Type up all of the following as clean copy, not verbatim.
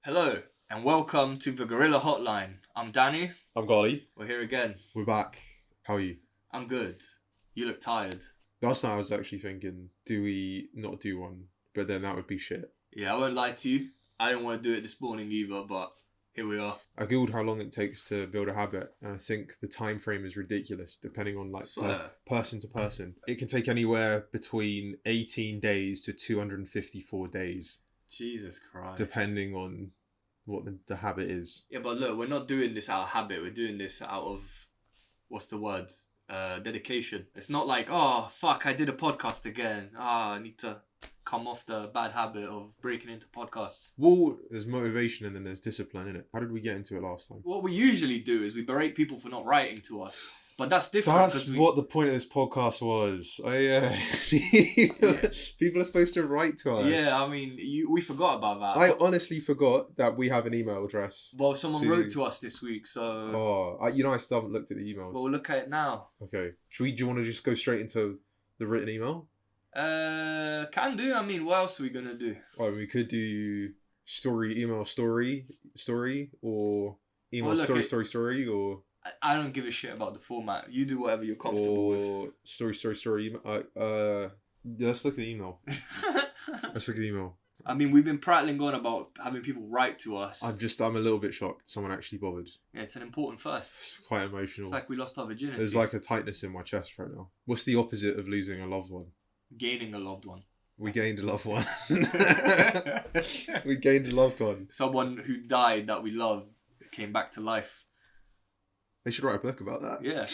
Hello, and welcome to the Gorilla Hotline. I'm Danny. I'm Golly. We're here again. We're back. How are you? I'm good. You look tired. Last night I was actually thinking, do we not do one? But then that would be shit. Yeah, I won't lie to you. I didn't want to do it this morning either, but here we are. I googled how long it takes to build a habit, and I think the time frame is ridiculous, depending on person to person. It can take anywhere between 18 days to 254 days. Jesus Christ. Depending on what the habit is. Yeah, but look, we're not doing this out of habit. We're doing this out of, what's the word? Dedication. It's not like, oh, fuck, I did a podcast again. I need to come off the bad habit of breaking into podcasts. Well, there's motivation and then there's discipline in it. How did we get into it last time? What we usually do is we berate people for not writing to us. But that's different. That's what the point of this podcast was. People are supposed to write to us. Yeah, I mean, we forgot about that. I honestly forgot that we have an email address. Well, someone wrote to us this week, so... Oh, I still haven't looked at the emails. Well, we'll look at it now. Okay. Do you want to just go straight into the written email? Can do. I mean, what else are we going to do? Oh, we could do email story, or email story, or... I don't give a shit about the format. You do whatever you're comfortable with. Story. Let's look at the email. Let's look at the email. I mean, we've been prattling on about having people write to us. I'm a little bit shocked someone actually bothered. Yeah, it's an important first. It's quite emotional. It's like we lost our virginity. There's like a tightness in my chest right now. What's the opposite of losing a loved one? Gaining a loved one. We gained a loved one. We gained a loved one. Someone who died that we love came back to life. They should write a book about that. Yeah.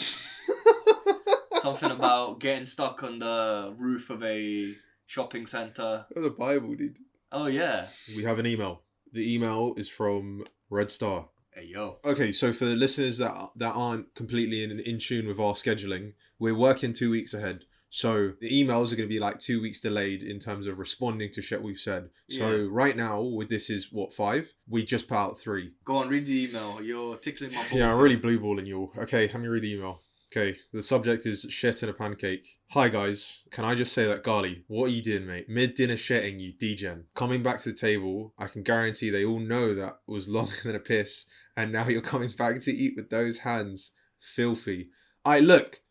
Something about getting stuck on the roof of a shopping centre. Oh, the Bible, dude. Oh, yeah. We have an email. The email is from Red Star. Hey, yo. Okay, so for the listeners that aren't completely in tune with our scheduling, we're working 2 weeks ahead. So the emails are going to be like 2 weeks delayed in terms of responding to shit we've said. So right now, this is 5? We just put out 3. Go on, read the email. You're tickling my balls. Yeah, I'm really blue balling you all. Okay, let me read the email. Okay, the subject is shit in a pancake. Hi guys, can I just say that Gali, what are you doing, mate? Mid-dinner shitting, you degen. Coming back to the table, I can guarantee they all know that was longer than a piss, and now you're coming back to eat with those hands. Filthy. Look,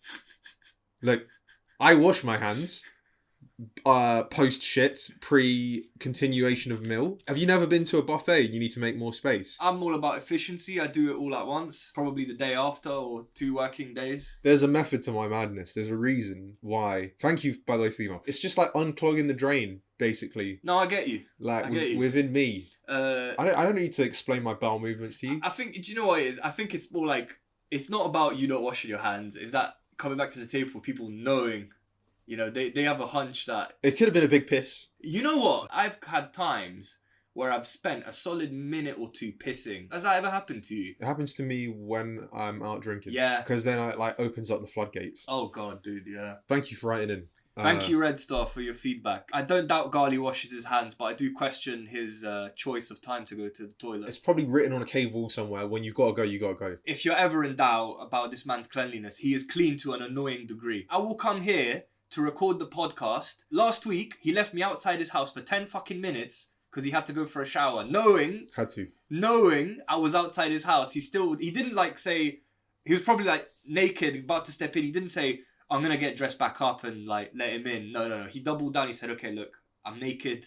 I wash my hands post shit, pre-continuation of meal. Have you never been to a buffet and you need to make more space? I'm all about efficiency. I do it all at once, probably the day after or 2 working days. There's a method to my madness. There's a reason why. Thank you, by the way, for the email. It's just like unclogging the drain, basically. No, I get you. Within me. I don't need to explain my bowel movements to you. I think, do you know what it is? I think it's more like, it's not about you not washing your hands. It's that coming back to the table, people knowing, you know, they have a hunch that... It could have been a big piss. You know what? I've had times where I've spent a solid minute or 2 pissing. Has that ever happened to you? It happens to me when I'm out drinking. Yeah. Because then it opens up the floodgates. Oh God, dude, yeah. Thank you for writing in. Thank you, Red Star, for your feedback. I don't doubt Gali washes his hands, but I do question his choice of time to go to the toilet. It's probably written on a cave wall somewhere. When you gotta go, you gotta go. If you're ever in doubt about this man's cleanliness, he is clean to an annoying degree. I will come here to record the podcast. Last week, he left me outside his house for 10 fucking minutes because he had to go for a shower. Knowing I was outside his house, he didn't say, he was probably naked, about to step in. He didn't say, I'm going to get dressed back up and let him in. No. He doubled down. He said, okay, look, I'm naked,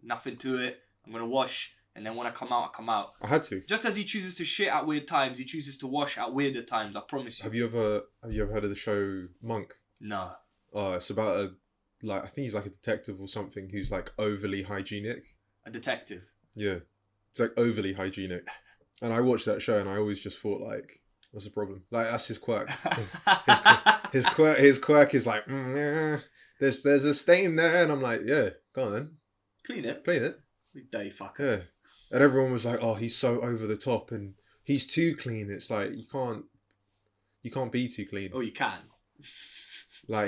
nothing to it. I'm going to wash. And then when I come out, I come out. I had to. Just as he chooses to shit at weird times, he chooses to wash at weirder times. I promise you. Have you ever heard of the show Monk? No. Oh, it's about I think he's like a detective or something who's overly hygienic. A detective? Yeah. It's overly hygienic. And I watched that show and I always just thought what's the problem? That's his quirk. His quirk is there's a stain there, and I'm like, yeah, go on then. Clean it. You dirty fucker. Yeah. And everyone was like, oh, he's so over the top and he's too clean. It's you can't be too clean. Oh, you can.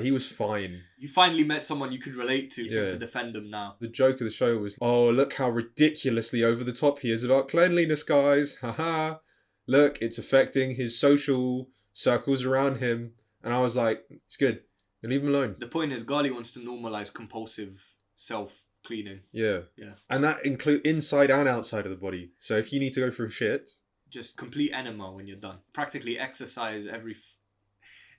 He was fine. You finally met someone you could relate to to defend him now. The joke of the show was, oh, look how ridiculously over the top he is about cleanliness, guys. Haha. Look, it's affecting his social circles around him. And I was like, it's good. Leave him alone. The point is, Gali wants to normalise compulsive cleaning. Yeah. Yeah. And that include inside and outside of the body. So if you need to go through shit, Just complete enema when you're done. Practically exercise every.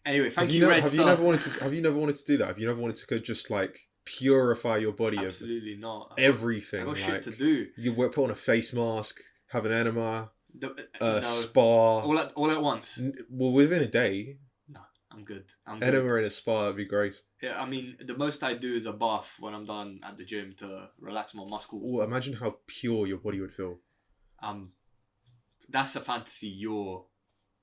Anyway, thank have you, Red have Star. you never wanted to? Have you never wanted to do that? Have you never wanted to go just like purify your body Absolutely not. of everything? I got like, shit to do. You put on a face mask, have an enema, No, spa. all at once. Well, within a day, No, I'm good. enema in a spa would be great. Yeah, I mean, the most I do is a bath when I'm done at the gym to relax my muscles. Oh, imagine how pure your body would feel. That's a fantasy you're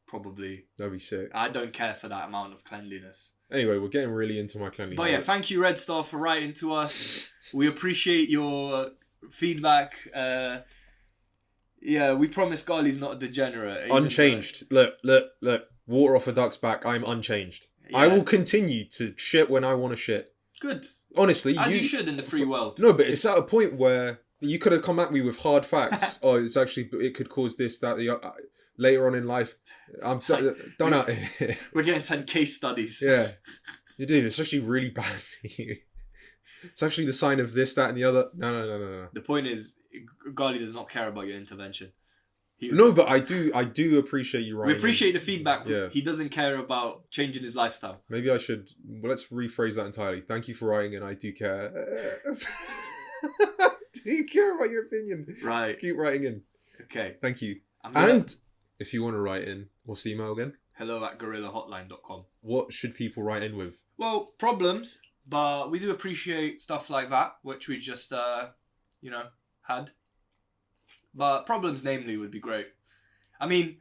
probably... That'd be sick. I don't care for that amount of cleanliness. Anyway, we're getting really into my cleanliness. But yeah, thank you, Red Star, for writing to us. We appreciate your feedback. Yeah, we promise Ghali's not a degenerate. Unchanged. Look. Water off a duck's back. I'm unchanged. Yeah. I will continue to shit when I want to shit. Good. Honestly. As you should in the free world. No, but it's at a point where you could have come at me with hard facts. It could cause this, that, the later on in life. I'm done out here. We're getting sent case studies. Yeah. You do. It's actually really bad for you. It's actually the sign of this, that, and the other. No. The point is, Ghali does not care about your intervention. But I do appreciate you writing. We appreciate the feedback. Yeah. He doesn't care about changing his lifestyle. Maybe I should. Well, let's rephrase that entirely. Thank you for writing, and I do care. I do care about your opinion. Right. Keep writing in. Okay. Thank you. And if you want to write in, what's the email again? hello@gorillahotline.com. What should people write in with? Well, problems, but we do appreciate stuff like that, which we just, had. But problems, namely, would be great. I mean,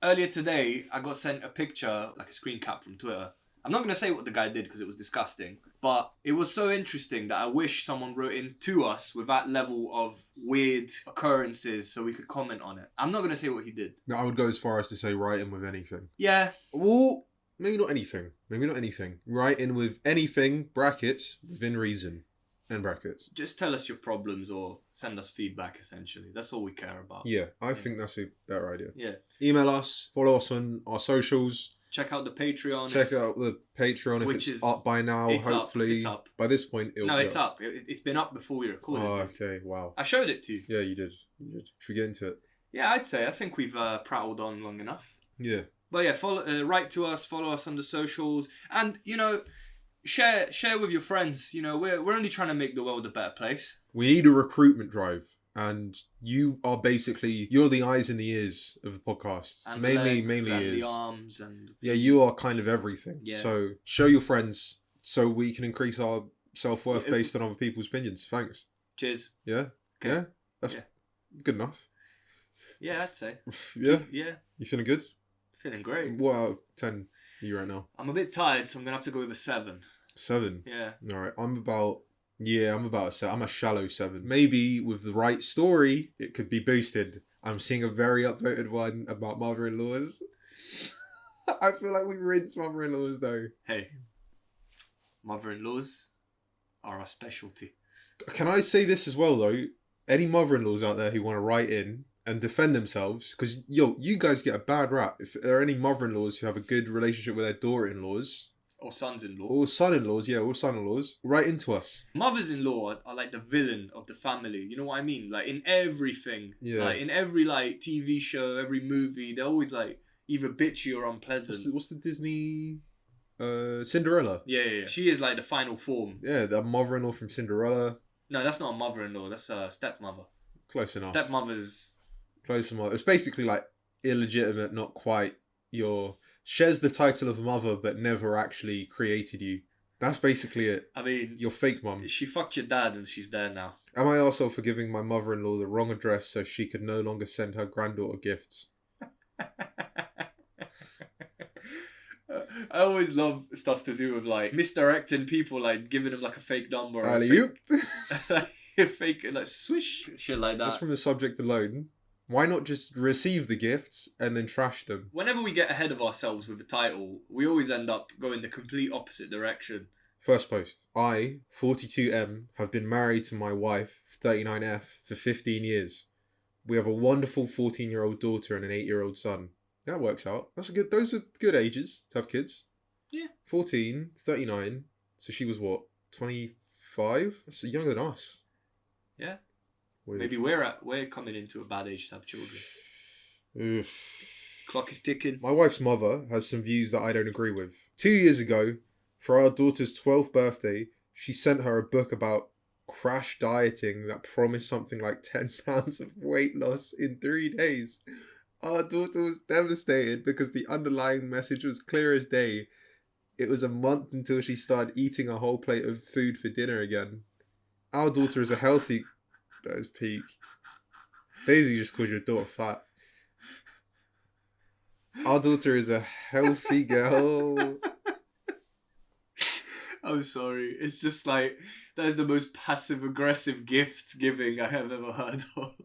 earlier today, I got sent a picture, like a screen cap from Twitter. I'm not going to say what the guy did because it was disgusting, but it was so interesting that I wish someone wrote in to us with that level of weird occurrences so we could comment on it. I'm not going to say what he did. No, I would go as far as to say write in with anything. Yeah. Well, maybe not anything. Write in with anything, brackets, within reason, and brackets. Just tell us your problems or send us feedback, essentially. That's all we care about. Yeah, I think that's a better idea. Yeah. Email us, follow us on our socials. Check out the Patreon. Check out the Patreon if it's up by now, hopefully. It's up. By this point, it'll be it's up. It's been up before we recorded. Oh, okay, wow. I showed it to you. Yeah, you did. Should we get into it? Yeah, I'd say. I think we've prattled on long enough. Yeah. But yeah, write to us, follow us on the socials, and, share with your friends. We're only trying to make the world a better place. We need a recruitment drive. And you're the eyes and the ears of the podcast. And mainly the legs and ears. the arms and... Yeah, you are kind of everything. Yeah. So show your friends so we can increase our self-worth based on other people's opinions. Thanks. Cheers. Yeah? Okay. Yeah? That's good enough. Yeah, I'd say. Yeah? Yeah. You feeling good? Feeling great. What out of 10 are you right now? I'm a bit tired, so I'm going to have to go with a 7. 7? Yeah. Alright, I'm about a 7. I'm a shallow 7. Maybe with the right story, it could be boosted. I'm seeing a very upvoted one about mother-in-laws. I feel like we rinse mother-in-laws though. Hey, mother-in-laws are our specialty. Can I say this as well though? Any mother-in-laws out there who want to write in and defend themselves, because you guys get a bad rap. If there are any mother-in-laws who have a good relationship with their daughter-in-laws, or sons-in-law. Or son-in-laws, or son-in-laws. Write into us. Mothers-in-law are like the villain of the family. You know what I mean? Like in everything. Yeah. Like in every TV show, every movie, they're always like either bitchy or unpleasant. What's the Disney... Cinderella. Yeah. She is like the final form. Yeah, the mother-in-law from Cinderella. No, that's not a mother-in-law. That's a stepmother. Close enough. Stepmother's... Close enough. It's basically like illegitimate, not quite your... Shares the title of mother, but never actually created you. That's basically it. I mean... Your fake mum. She fucked your dad and she's there now. Am I also for giving my mother-in-law the wrong address so she could no longer send her granddaughter gifts? I always love stuff to do with like misdirecting people, like giving them like a fake number. Or a fake like swish shit like that. Just from the subject alone. Why not just receive the gifts and then trash them? Whenever we get ahead of ourselves with a title, we always end up going the complete opposite direction. First post. I, 42M, have been married to my wife, 39F, for 15 years. We have a wonderful 14-year-old daughter and an 8-year-old son. That works out. Those are good ages to have kids. Yeah. 14, 39. So she was what? 25? 25. That's younger than us. Yeah. Weird. Maybe we're coming into a bad age to have children. Oof. Clock is ticking. My wife's mother has some views that I don't agree with. 2 years ago, for our daughter's 12th birthday, she sent her a book about crash dieting that promised something like 10 pounds of weight loss in 3 days. Our daughter was devastated because the underlying message was clear as day. It was a month until she started eating a whole plate of food for dinner again. Our daughter is a healthy... That was peak. Daisy just called your daughter fat. Our daughter is a healthy girl. I'm sorry. It's just like, that is the most passive-aggressive gift giving I have ever heard of.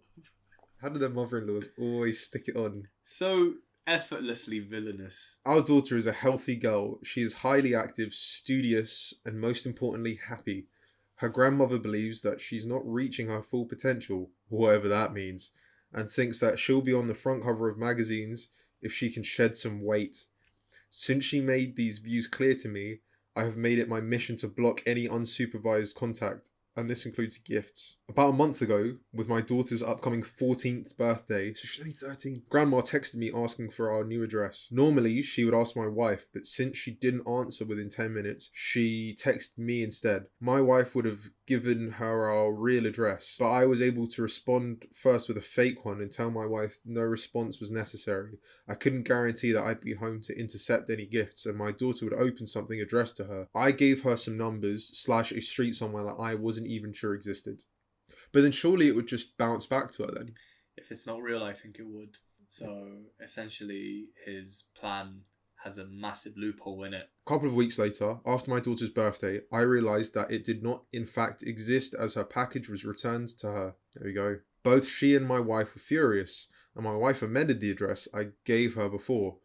How do their mother-in-laws always stick it on? So effortlessly villainous. Our daughter is a healthy girl. She is highly active, studious, and most importantly, happy. Her grandmother believes that she's not reaching her full potential, whatever that means, and thinks that she'll be on the front cover of magazines if she can shed some weight. Since she made these views clear to me, I have made it my mission to block any unsupervised contact, and this includes gifts. About a month ago, with my daughter's upcoming 14th birthday, so she's only 13, Grandma texted me asking for our new address. Normally, she would ask my wife, but since she didn't answer within 10 minutes, she texted me instead. My wife would have given her our real address, but I was able to respond first with a fake one and tell my wife no response was necessary. I couldn't guarantee that I'd be home to intercept any gifts, and my daughter would open something addressed to her. I gave her some numbers / a street somewhere that I wasn't even sure existed. But then surely it would just bounce back to her then. If it's not real, I think it would. So essentially, his plan has a massive loophole in it. A couple of weeks later, after my daughter's birthday, I realised that it did not in fact exist as her package was returned to her. There we go. Both she and my wife were furious, and my wife amended the address I gave her before.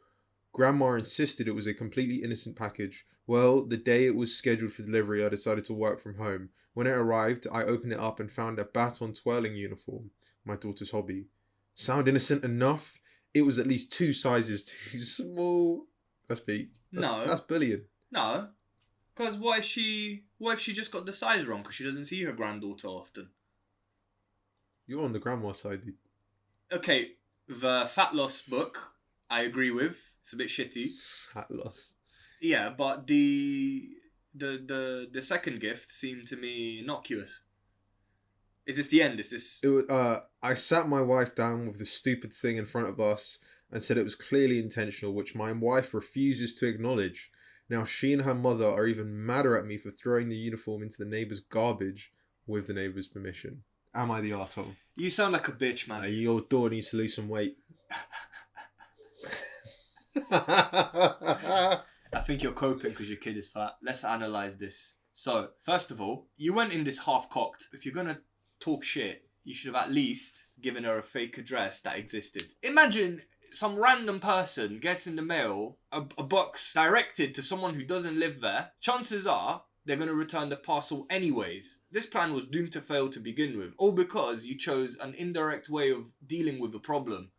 Grandma insisted it was a completely innocent package. Well, the day it was scheduled for delivery, I decided to work from home. When it arrived, I opened it up and found a baton twirling uniform, my daughter's hobby. Sound innocent enough? It was at least 2 sizes too small. That's peak. That's bullying. No. Because what if she just got the size wrong because she doesn't see her granddaughter often? You're on the grandma side, dude. Okay, the fat loss book, I agree with. It's a bit shitty. Fat loss. Yeah, but the second gift seemed to me innocuous. Is this the end? Is this... I sat my wife down with the stupid thing in front of us and said it was clearly intentional, which my wife refuses to acknowledge. Now she and her mother are even madder at me for throwing the uniform into the neighbour's garbage with the neighbour's permission. Am I the arsehole? You sound like a bitch, man. Your daughter needs to lose some weight. I think you're coping because your kid is fat. Let's analyse this. So, first of all, you went in this half-cocked. If you're going to talk shit, you should have at least given her a fake address that existed. Imagine some random person gets in the mail a box directed to someone who doesn't live there. Chances are they're going to return the parcel anyways. This plan was doomed to fail to begin with, all because you chose an indirect way of dealing with a problem.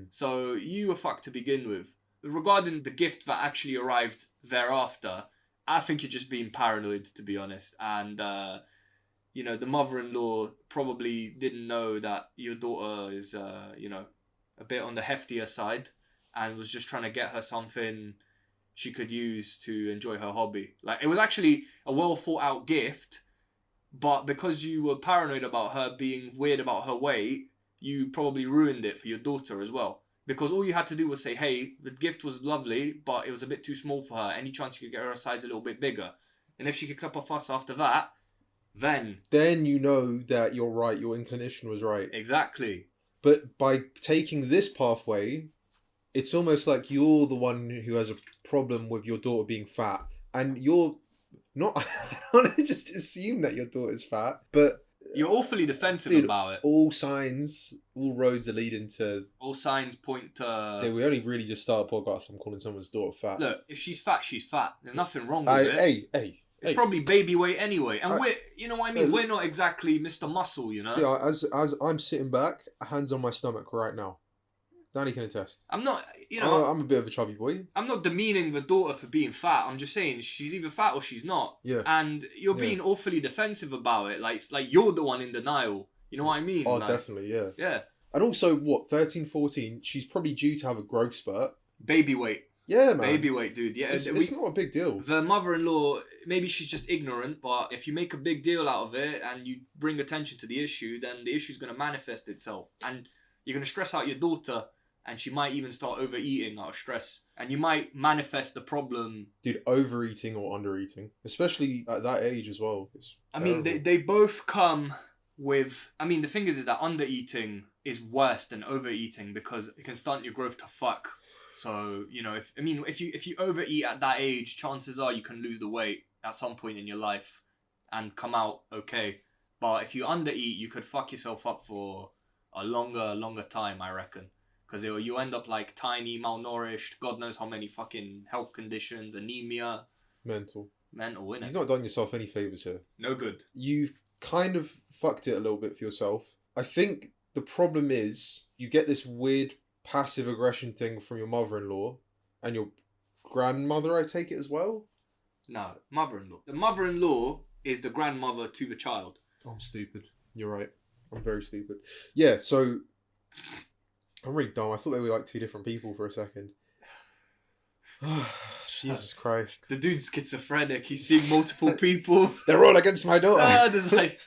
So you were fucked to begin with. Regarding the gift that actually arrived thereafter, I think you're just being paranoid, to be honest. And, the mother-in-law probably didn't know that your daughter is, a bit on the heftier side and was just trying to get her something she could use to enjoy her hobby. Like, it was actually a well-thought-out gift, but because you were paranoid about her being weird about her weight, you probably ruined it for your daughter as well. Because all you had to do was say, hey, the gift was lovely, but it was a bit too small for her. Any chance you could get her a size a little bit bigger? And if she kicked up a fuss after that, then you know that you're right, your inclination was right. Exactly. But by taking this pathway, it's almost like you're the one who has a problem with your daughter being fat. And you're not... I want to just assume that your daughter's fat, but... You're awfully defensive about it. All roads are leading to... All signs point to... Yeah, we only really just started a podcast. I'm calling someone's daughter fat. Look, if she's fat, she's fat. There's nothing wrong with it. It's probably baby weight anyway. And we're, you know what I mean? We're not exactly Mr. Muscle, you know? Yeah, as I'm sitting back, hands on my stomach right now. Danny can attest. I'm not, you know, I'm a bit of a chubby boy. I'm not demeaning the daughter for being fat. I'm just saying she's either fat or she's not. Yeah. And you're being awfully defensive about it. Like, it's like you're the one in denial. You know what I mean? Oh, like, definitely, yeah. Yeah. And also, 13, 14, she's probably due to have a growth spurt. Baby weight. Yeah, man. Baby weight, dude. Yeah, it's not a big deal. The mother-in-law, maybe she's just ignorant, but if you make a big deal out of it and you bring attention to the issue, then the issue's going to manifest itself. And you're going to stress out your daughter, and she might even start overeating out of stress. And you might manifest the problem. Dude, overeating or undereating, especially at that age as well. I mean, they both come with... I mean, the thing is that undereating is worse than overeating because it can stunt your growth to fuck. So, you know, if you overeat at that age, chances are you can lose the weight at some point in your life and come out okay. But if you undereat, you could fuck yourself up for a longer time, I reckon. Because you end up like tiny, malnourished, God knows how many fucking health conditions, anemia. Mental, innit? You've not done yourself any favours here. No good. You've kind of fucked it a little bit for yourself. I think the problem is you get this weird passive aggression thing from your mother-in-law and your grandmother, I take it as well? No, mother-in-law. The mother-in-law is the grandmother to the child. I'm stupid. You're right. I'm very stupid. Yeah, so I'm really dumb. I thought they were like two different people for a second. Jesus Christ. The dude's schizophrenic. He's seeing multiple people. They're all against my daughter. There's like...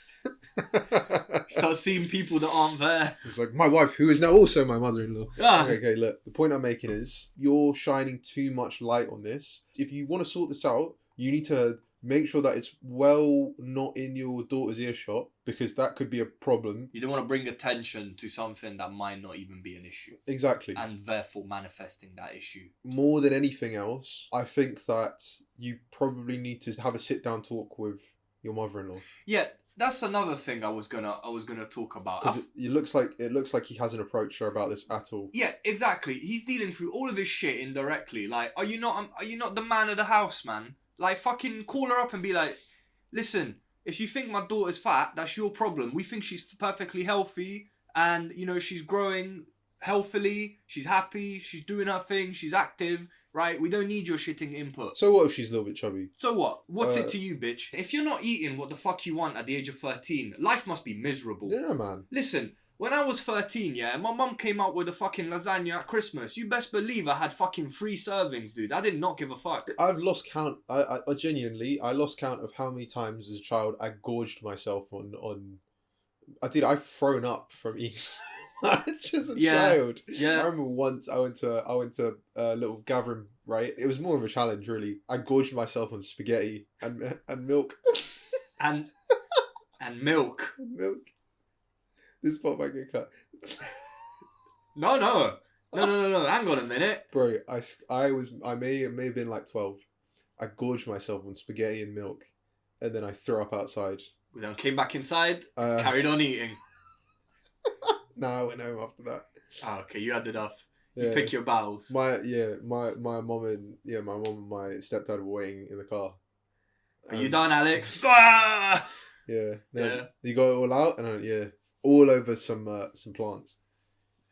Start seeing people that aren't there. It's like, my wife, who is now also my mother-in-law. Ah. Okay, look. The point I'm making is, you're shining too much light on this. If you want to sort this out, you need to make sure that it's well not in your daughter's earshot, because that could be a problem. You don't want to bring attention to something that might not even be an issue. Exactly. And therefore manifesting that issue. More than anything else, I think that you probably need to have a sit-down talk with your mother-in-law. Yeah. That's another thing I was gonna talk about. Because it looks like he hasn't approached her about this at all. Yeah, exactly. He's dealing through all of this shit indirectly. Like, are you not the man of the house, man? Like, fucking call her up and be like, listen, if you think my daughter's fat, that's your problem. We think she's perfectly healthy, and you know she's growing healthily. She's happy. She's doing her thing. She's active. Right? We don't need your shitting input. So what if she's a little bit chubby? So what? What's it to you, bitch? If you're not eating what the fuck you want at the age of 13, life must be miserable. Yeah, man. Listen, when I was 13, yeah, my mum came out with a fucking lasagna at Christmas. You best believe I had fucking 3 servings, dude. I did not give a fuck. I've lost count. I genuinely, I lost count of how many times as a child I gorged myself on. I've thrown up from eating. Just a child. Yeah. I remember once I went to a little gathering, right? It was more of a challenge, really. I gorged myself on spaghetti and milk. and milk. Milk. This part might get cut. No. Hang on a minute. Bro, I may have been like 12. I gorged myself on spaghetti and milk, and then I threw up outside. Then came back inside, carried on eating. No, I went home after that. Oh, okay, you had enough. Yeah. You pick your battles. My mom and my stepdad were waiting in the car. Are you done, Alex? Yeah. Yeah. You got it all out, and all over some plants.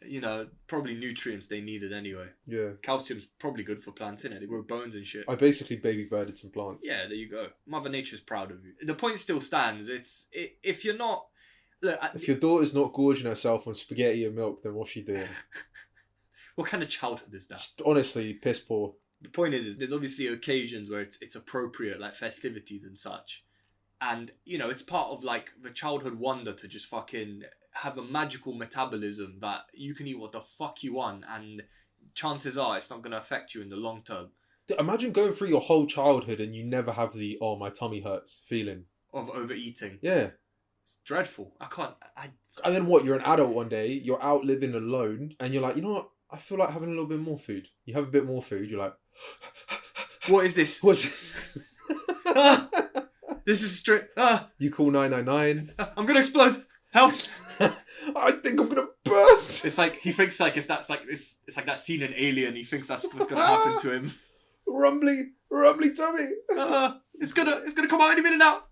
You know, probably nutrients they needed anyway. Yeah. Calcium's probably good for plants, innit? They grow bones and shit. I basically baby birded some plants. Yeah, there you go. Mother Nature's proud of you. The point still stands. If you're not... Look, if your daughter's not gorging herself on spaghetti and milk, then what's she doing? What kind of childhood is that? Just honestly, piss poor. The point is there's obviously occasions where it's appropriate, like festivities and such. And, you know, it's part of, like, the childhood wonder to just fucking have a magical metabolism that you can eat what the fuck you want, and chances are it's not going to affect you in the long term. Imagine going through your whole childhood and you never have the, oh, my tummy hurts feeling. Of overeating. Yeah. It's dreadful. And then what? You're an adult one day, you're out living alone, and you're like, you know what? I feel like having a little bit more food. You have a bit more food, you're like... What is this? This is straight... You call 999. I'm going to explode. Help. I think I'm going to burst. It's like, he thinks like it's like that scene in Alien. He thinks that's what's going to happen to him. Rumbly tummy. It's gonna come out any minute now.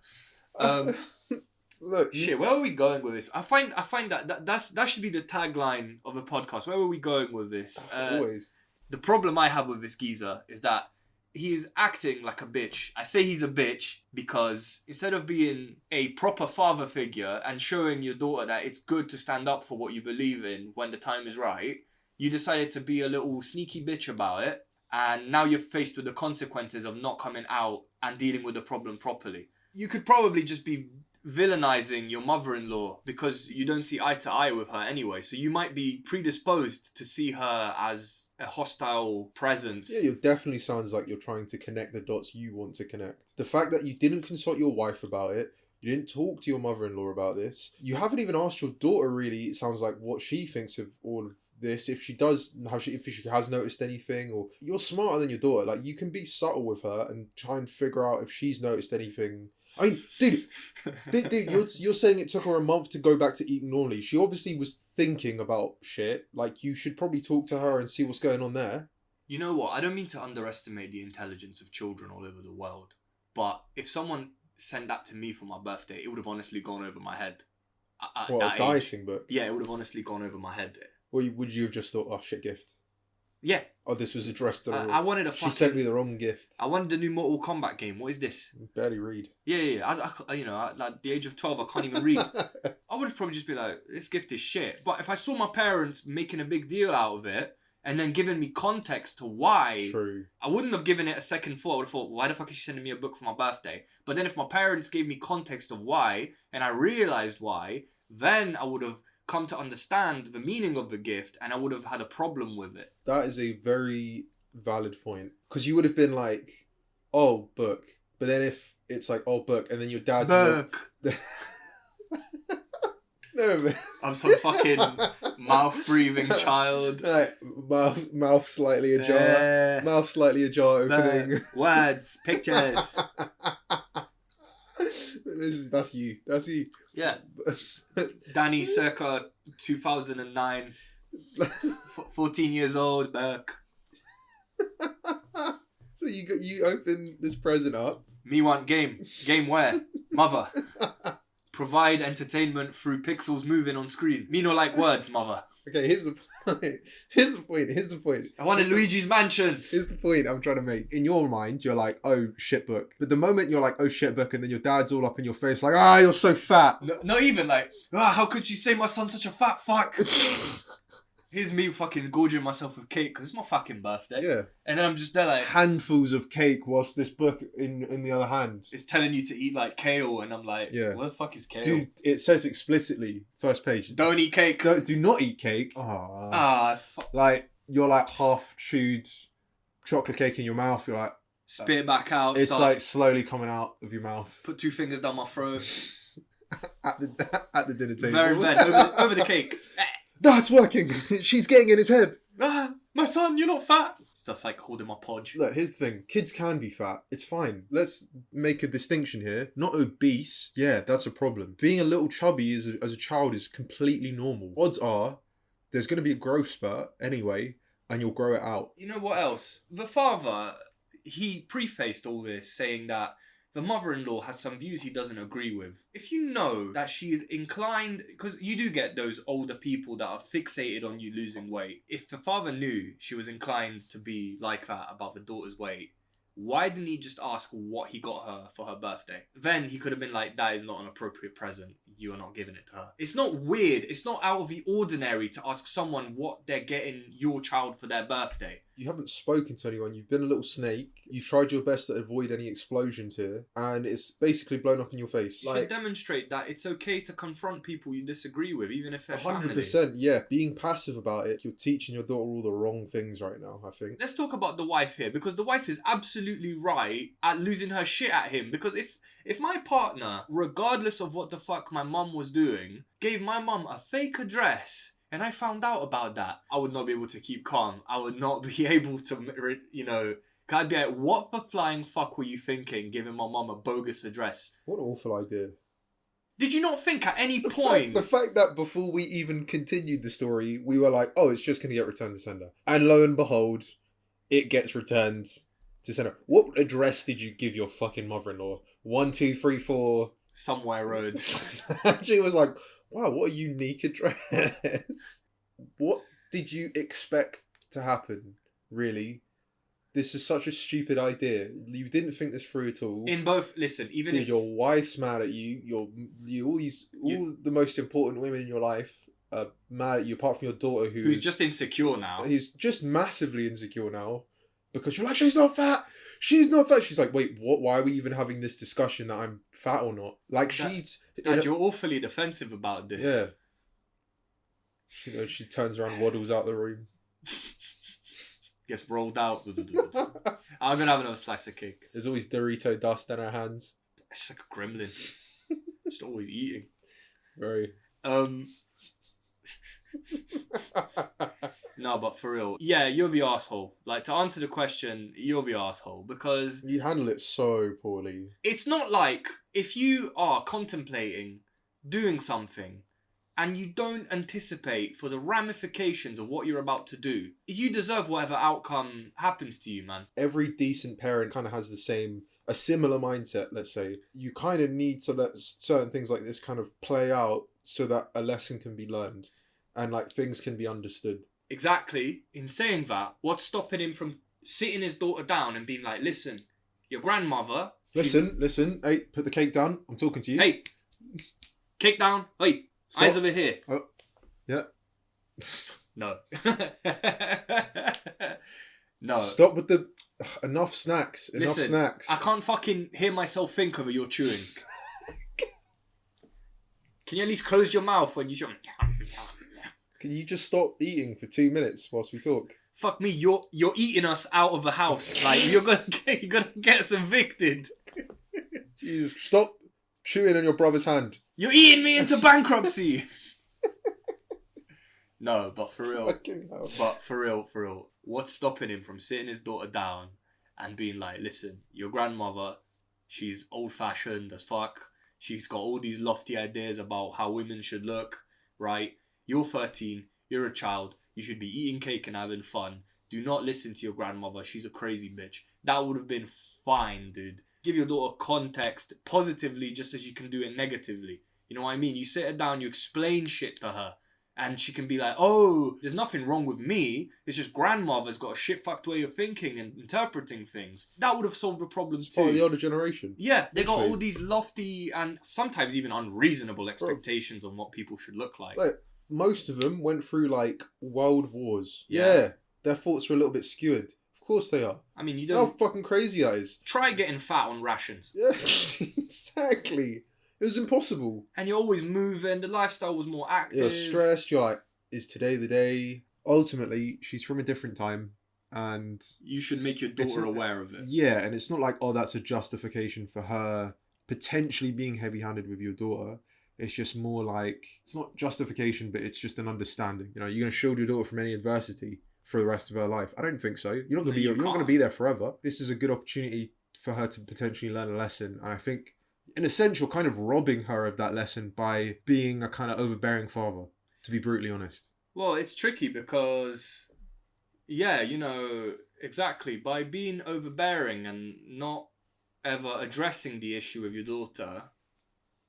Look, Shit, where are we going with this? I find that should be the tagline of the podcast. Where are we going with this? always. The problem I have with this geezer is that he is acting like a bitch. I say he's a bitch because instead of being a proper father figure and showing your daughter that it's good to stand up for what you believe in when the time is right, you decided to be a little sneaky bitch about it. And now you're faced with the consequences of not coming out and dealing with the problem properly. You could probably just be villainizing your mother-in-law because you don't see eye to eye with her anyway. So you might be predisposed to see her as a hostile presence. Yeah, it definitely sounds like you're trying to connect the dots you want to connect. The fact that you didn't consult your wife about it, you didn't talk to your mother-in-law about this, you haven't even asked your daughter really, it sounds like, what she thinks of all of this, if she has noticed anything, or you're smarter than your daughter. Like, you can be subtle with her and try and figure out if she's noticed anything. I mean, dude, you're saying it took her a month to go back to eating normally. She obviously was thinking about shit. Like, you should probably talk to her and see what's going on there. You know what? I don't mean to underestimate the intelligence of children all over the world, but if someone sent that to me for my birthday, it would have honestly gone over my head. What, a dieting book? Yeah, it would have honestly gone over my head. Or would you have just thought, oh, shit, gift? Yeah. Oh, this was addressed to her. I wanted a fucking... She sent me the wrong gift. I wanted a new Mortal Kombat game. What is this? Barely read. Yeah. At the age of 12, I can't even read. I would probably just be like, this gift is shit. But if I saw my parents making a big deal out of it, and then giving me context to why, True. I wouldn't have given it a second thought. I would have thought, why the fuck is she sending me a book for my birthday? But then if my parents gave me context of why, and I realised why, then I would have come to understand the meaning of the gift, and I would have had a problem with it. That is a very valid point. Because you would have been like, oh, book. But then if it's like, oh, book, and then your dad's... Book. No, man. I'm some fucking mouth-breathing child. Right, mouth slightly ajar. Mouth slightly ajar opening. Words, pictures. That's you. Yeah. Danny circa 2009. 14 years old, Burke. So you open this present up. Me want game. Game where? Mother. Provide entertainment through pixels moving on screen. Me no like words, mother. Okay, here's the point. I wanted Luigi's Mansion. Here's the point I'm trying to make. In your mind, you're like, oh, shit book. But the moment you're like, oh, shit book, and then your dad's all up in your face like, you're so fat. No, not even like, how could you say my son's such a fat fuck? Here's me fucking gorging myself with cake because it's my fucking birthday. Yeah. And then I'm just there like... handfuls of cake whilst this book in the other hand. It's telling you to eat like kale and I'm like, yeah. What the fuck is kale? Dude, it says explicitly, first page. Don't eat cake. Do not eat cake. Like, you're like half chewed chocolate cake in your mouth. You're like... spit it back out. It's like slowly coming out of your mouth. Put 2 fingers down my throat. at the dinner table. Very red. Over the cake. That's working. She's getting in his head. My son, you're not fat. It's just like holding my podge. Look, here's the thing. Kids can be fat. It's fine. Let's make a distinction here. Not obese. Yeah, that's a problem. Being a little chubby as a child is completely normal. Odds are there's going to be a growth spurt anyway, and you'll grow it out. You know what else? The father, he prefaced all this saying that the mother-in-law has some views he doesn't agree with. If you know that she is inclined... because you do get those older people that are fixated on you losing weight. If the father knew she was inclined to be like that about the daughter's weight, why didn't he just ask what he got her for her birthday? Then he could have been like, that is not an appropriate present. You are not giving it to her. It's not weird. It's not out of the ordinary to ask someone what they're getting your child for their birthday. You haven't spoken to anyone. You've been a little snake. You've tried your best to avoid any explosions here. And it's basically blown up in your face. You should demonstrate that it's okay to confront people you disagree with, even if they're 100%, family. yeah. Being passive about it, you're teaching your daughter all the wrong things right now, I think. Let's talk about the wife here, because the wife is absolutely right at losing her shit at him. Because if my partner, regardless of what the fuck my mum was doing, gave my mum a fake address... and I found out about that, I would not be able to keep calm. I would not be able to, I'd be like, what the flying fuck were you thinking, giving my mum a bogus address? What an awful idea. Did you not think at any point... The fact that before we even continued the story, we were like, oh, it's just going to get returned to sender. And lo and behold, it gets returned to sender. What address did you give your fucking mother-in-law? 1234 Somewhere Road. She was like, wow, what a unique address. What did you expect to happen, really? This is such a stupid idea. You didn't think this through at all. In both, listen, even Dude, if... your wife's mad at you. All the most important women in your life are mad at you, apart from your daughter, who's just insecure now. Who's just massively insecure now. Because you're like, she's not fat! She's not fat! She's like, wait, what? Why are we even having this discussion that I'm fat or not? Like, Dad, you're awfully defensive about this. Yeah. She turns around and waddles out the room. Gets rolled out. I'm gonna have another slice of cake. There's always Dorito dust on her hands. It's like a gremlin. Just always eating. Very. No, but for real. Yeah, you're the asshole. Like, to answer the question, you're the asshole. Because... You handle it so poorly. It's not like, if you are contemplating doing something and you don't anticipate for the ramifications of what you're about to do, you deserve whatever outcome happens to you, man. Every decent parent kind of has a similar mindset, let's say. You kind of need to let certain things like this kind of play out so that a lesson can be learned and like things can be understood. Exactly. In saying that, what's stopping him from sitting his daughter down and being like, listen, your grandmother... Listen. Hey, put the cake down. I'm talking to you. Hey, cake down. Hey, Stop. eyes over here. Oh, yeah. No. No. Stop with the... Enough snacks. Listen, Snacks. I can't fucking hear myself think over your chewing. Can you at least close your mouth when you chew? Can you just stop eating for 2 minutes whilst we talk? Fuck me, you're eating us out of the house. Like, you're gonna get us evicted. Jesus, stop chewing on your brother's hand. You're eating me into bankruptcy. No, but for real. Fucking hell. But for real. What's stopping him from sitting his daughter down and being like, listen, your grandmother, she's old-fashioned as fuck. She's got all these lofty ideas about how women should look, right? You're 13, you're a child, you should be eating cake and having fun. Do not listen to your grandmother, she's a crazy bitch. That would have been fine, dude. Give your daughter context positively just as you can do it negatively. You know what I mean? You sit her down, you explain shit to her. And she can be like, oh, there's nothing wrong with me. It's just grandmother's got a shit-fucked way of thinking and interpreting things. That would have solved the problem too. Part of the older generation. Yeah, they got all these lofty and sometimes even unreasonable expectations on what people should look like. Like, most of them went through, like, world wars. Yeah. Their thoughts are a little bit skewed. Of course they are. I mean, you How don't... fucking crazy that is. Try getting fat on rations. Yeah, exactly. It was impossible. And you're always moving. The lifestyle was more active. You're stressed. You're like, is today the day? Ultimately, she's from a different time. And you should make your daughter aware of it. Yeah, and it's not like, oh, that's a justification for her potentially being heavy-handed with your daughter. It's just more like, it's not justification, but it's just an understanding. You know, you're going to shield your daughter from any adversity for the rest of her life. I don't think so. You're not going to be there forever. This is a good opportunity for her to potentially learn a lesson. And I think, in a sense, you're kind of robbing her of that lesson by being a kind of overbearing father, to be brutally honest. Well, it's tricky because, yeah, you know, exactly. By being overbearing and not ever addressing the issue with your daughter,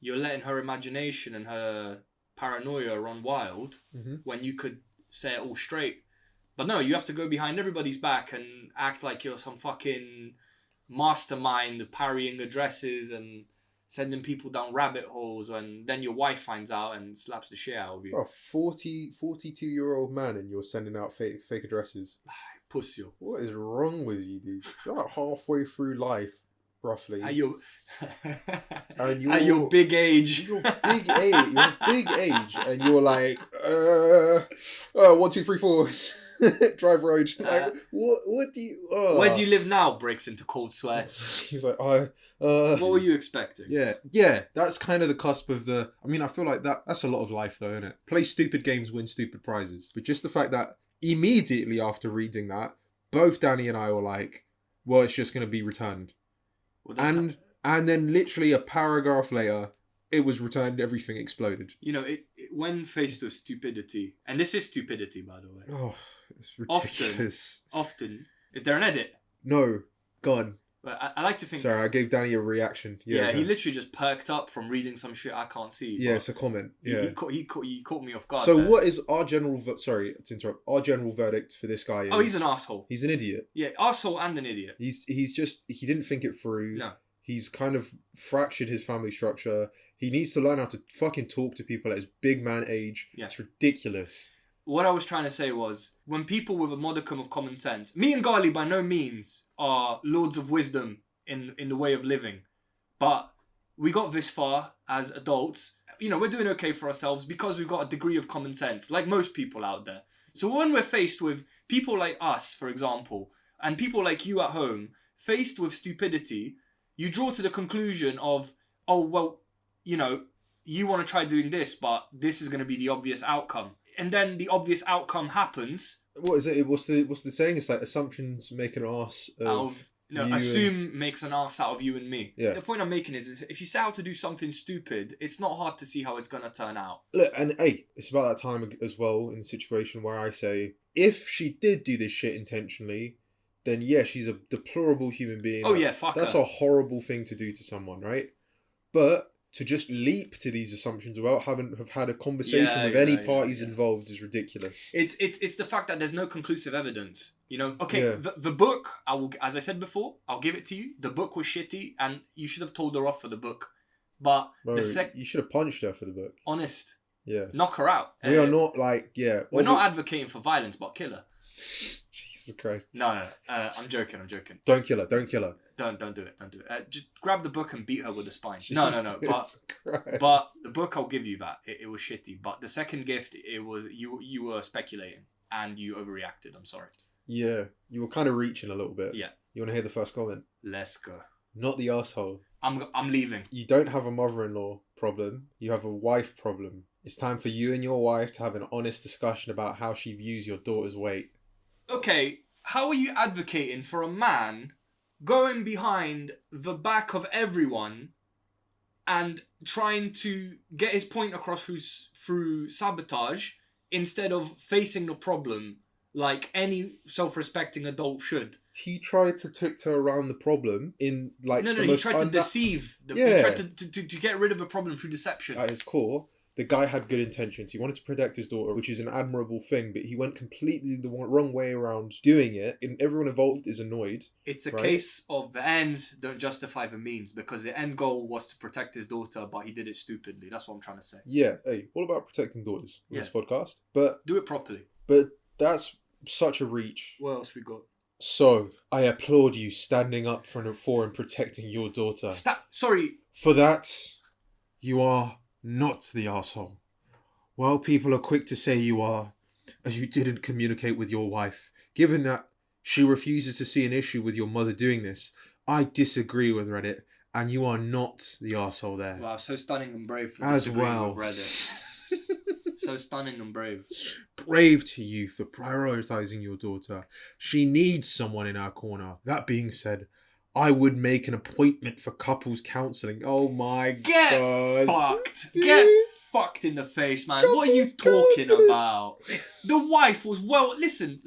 you're letting her imagination and her paranoia run wild when you could say it all straight. But no, you have to go behind everybody's back and act like you're some fucking mastermind parrying addresses and sending people down rabbit holes, and then your wife finds out and slaps the shit out of you. A 42-year-old man and you're sending out fake addresses. Pussy. What is wrong with you, dude? You're like halfway through life, roughly. At your big age. Your big age. And you're like, 1, 2, 3, 4. Drive road. Like, what do you... Where do you live now? Breaks into cold sweats. He's like, what were you expecting? Yeah, that's kind of the cusp of the... I mean, I feel like that's a lot of life though, isn't it? Play stupid games, win stupid prizes. But just the fact that immediately after reading that, both Danny and I were like, well, it's just going to be returned. Well, and then literally a paragraph later, it was returned, everything exploded. You know, when faced with stupidity, and this is stupidity, by the way. Oh, it's ridiculous. Often, is there an edit? No, gone. But I like to think... Sorry, I gave Danny a reaction. Yeah, okay. he literally just perked up from reading some shit I can't see. Yeah, it's a comment. Yeah. He caught me off guard. So there. what is our general... Sorry to interrupt. Our general verdict for this guy is... Oh, he's an asshole. He's an idiot. Yeah, asshole and an idiot. He's just... He didn't think it through. No. He's kind of fractured his family structure. He needs to learn how to fucking talk to people at his big man age. Yeah. It's ridiculous. What I was trying to say was, when people with a modicum of common sense... Me and Gali by no means are lords of wisdom in the way of living. But we got this far as adults. You know, we're doing okay for ourselves because we've got a degree of common sense, like most people out there. So when we're faced with people like us, for example, and people like you at home, faced with stupidity, you draw to the conclusion of, oh, well, you know, you want to try doing this, but this is going to be the obvious outcome. And then the obvious outcome happens. What is it? What's the saying? It's like assumptions make an ass of... assume makes an ass out of you and me. Yeah. The point I'm making is, if you set out to do something stupid, it's not hard to see how it's going to turn out. Look, and hey, it's about that time as well in the situation where I say, if she did do this shit intentionally, then yeah, she's a deplorable human being. Oh yeah, fuck That's her. a horrible thing to do to someone, right? But to just leap to these assumptions without have had a conversation with any parties involved is ridiculous. It's the fact that there's no conclusive evidence. You know, okay, the book, as I said before, I'll give it to you. The book was shitty, and you should have told her off for the book. But Bro, you should have punched her for the book. Honest. Yeah. Knock her out. We are not like, yeah. We're not advocating for violence, but kill her. Jesus Christ. No. I'm joking. Don't kill her. Don't do it. Just grab the book and beat her with the spine. No. Christ. But the book, I'll give you that. It was shitty. But the second gift, it was you were speculating and you overreacted. I'm sorry. Yeah, you were kind of reaching a little bit. Yeah. You want to hear the first comment? Let's go. Not the asshole. I'm leaving. You don't have a mother-in-law problem. You have a wife problem. It's time for you and your wife to have an honest discussion about how she views your daughter's weight. Okay, how are you advocating for a man going behind the back of everyone and trying to get his point across through sabotage instead of facing the problem like any self-respecting adult should? He tried to tiptoe around the problem in like he tried to deceive. He tried to get rid of a problem through deception. At his core, the guy had good intentions. He wanted to protect his daughter, which is an admirable thing, but he went completely the wrong way around doing it, and everyone involved is annoyed. It's a case of the ends don't justify the means, because the end goal was to protect his daughter, but he did it stupidly. That's what I'm trying to say. Yeah, hey, all about protecting daughters in this podcast. But do it properly. But that's such a reach. What else we got? So, I applaud you standing up for and protecting your daughter. Sorry. For that, you are not the asshole. While people are quick to say you are, as you didn't communicate with your wife, given that she refuses to see an issue with your mother doing this, I disagree with Reddit, and you are not the asshole there. Wow, so stunning and brave for as disagreeing well. with Reddit. So stunning and brave. Brave to you for prioritizing your daughter. She needs someone in our corner. That being said, I would make an appointment for couples counselling. Oh my God. Get fucked. Dude. Get fucked in the face, man. What are you talking about? The wife was, listen.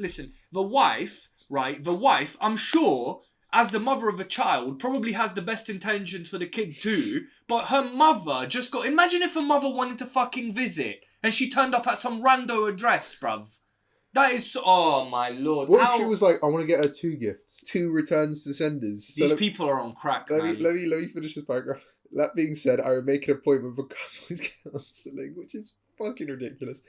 The wife, right? The wife, I'm sure, as the mother of a child, probably has the best intentions for the kid too, but her mother just got... Imagine if her mother wanted to fucking visit and she turned up at some rando address, bruv. That is... Oh, my lord. What if she was like, I want to get her 2 gifts, 2 returns to senders. These people are on crack, man. Let me finish this paragraph. That being said, I would make an appointment for couples counselling, which is fucking ridiculous,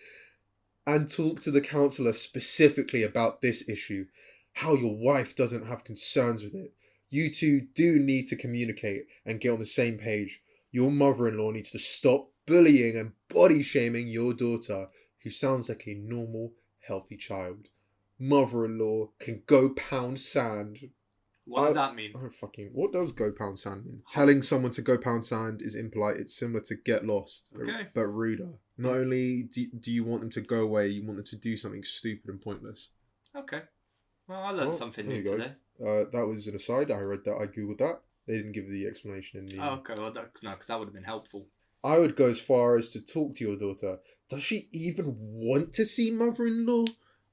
and talk to the counsellor specifically about this issue. How your wife doesn't have concerns with it. You two do need to communicate and get on the same page. Your mother-in-law needs to stop bullying and body shaming your daughter, who sounds like a normal, healthy child. Mother-in-law can go pound sand. What does that mean? What does go pound sand mean? Telling someone to go pound sand is impolite. It's similar to get lost, but ruder. Not only do you want them to go away, you want them to do something stupid and pointless. Okay. Well, I learned something new today. That was an aside. I read that. I googled that. They didn't give the explanation in the... Oh, okay. Well, no, because that would have been helpful. I would go as far as to talk to your daughter. Does she even want to see mother-in-law?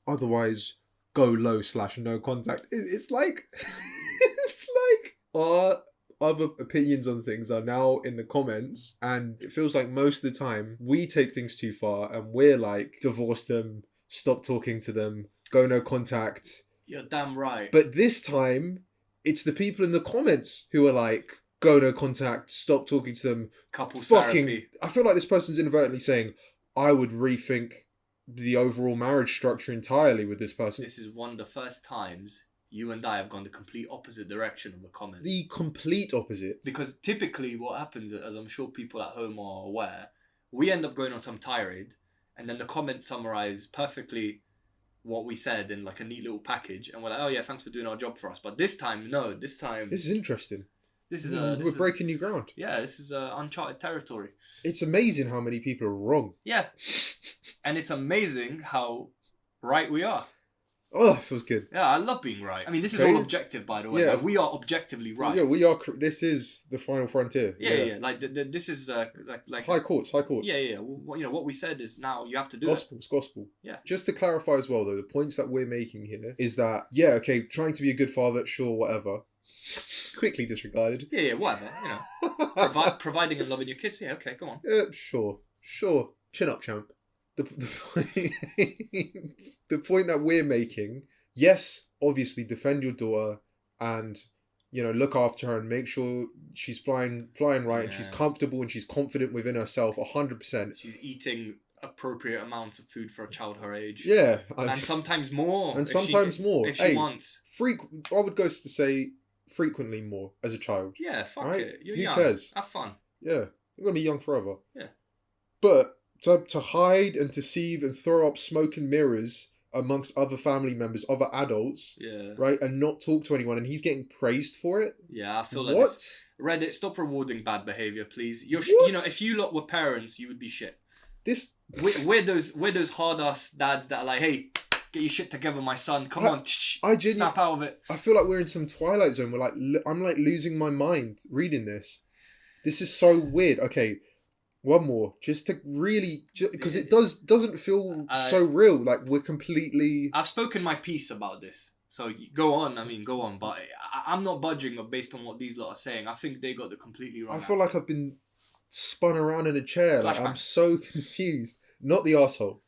Otherwise, go low/no contact. It's like... it's like... our other opinions on things are now in the comments, and it feels like most of the time we take things too far and we're like, divorce them, stop talking to them, go no contact. You're damn right. But this time, it's the people in the comments who are like, go no contact, stop talking to them. Couples therapy. I feel like this person's inadvertently saying, I would rethink the overall marriage structure entirely with this person. This is one of the first times you and I have gone the complete opposite direction of the comments. The complete opposite. Because typically what happens, as I'm sure people at home are aware, we end up going on some tirade, and then the comments summarize perfectly what we said in like a neat little package, and we're like, oh yeah, thanks for doing our job for us. But this time, no, this is interesting. We're breaking new ground. Yeah, this is uncharted territory. It's amazing how many people are wrong. Yeah. And it's amazing how right we are. Oh, it feels good. Yeah, I love being right. I mean, this is all objective, by the way. Yeah. Like, we are objectively right. Yeah, we are. This is the final frontier. Yeah. Like, this is like high courts. Yeah. Well, what we said is now you have to do gospel. Yeah. Just to clarify as well, though, the points that we're making here is that, yeah, okay, trying to be a good father, sure, whatever. Quickly disregarded. Yeah, whatever. You know, providing and loving your kids. Yeah, okay, go on. Sure. Chin up, champ. The point that we're making, yes, obviously defend your daughter and, you know, look after her and make sure she's flying right and she's comfortable and she's confident within herself 100%. She's eating appropriate amounts of food for a child her age. Yeah. And sometimes more. And sometimes more. If she wants. I would go to say frequently more as a child. Yeah, fuck right? it. You're Who young. cares? Have fun. Yeah. You're going to be young forever. Yeah. But to hide and deceive and throw up smoke and mirrors amongst other family members, other adults, right, and not talk to anyone, and he's getting praised for it. Yeah, I feel like this. Reddit, stop rewarding bad behavior, please. You know, if you lot were parents, you would be shit. We're those hard ass dads that are like, hey, get your shit together, my son. Come on, snap out of it. I feel like we're in some Twilight Zone. I'm like losing my mind reading this. This is so weird. Okay. One more, just to really, because it doesn't feel so real. Like we're completely. I've spoken my piece about this, so go on. I mean, go on, but I'm not budging based on what these lot are saying. I think they got the completely wrong. I feel like I've been spun around in a chair. Like I'm so confused. Not the arsehole.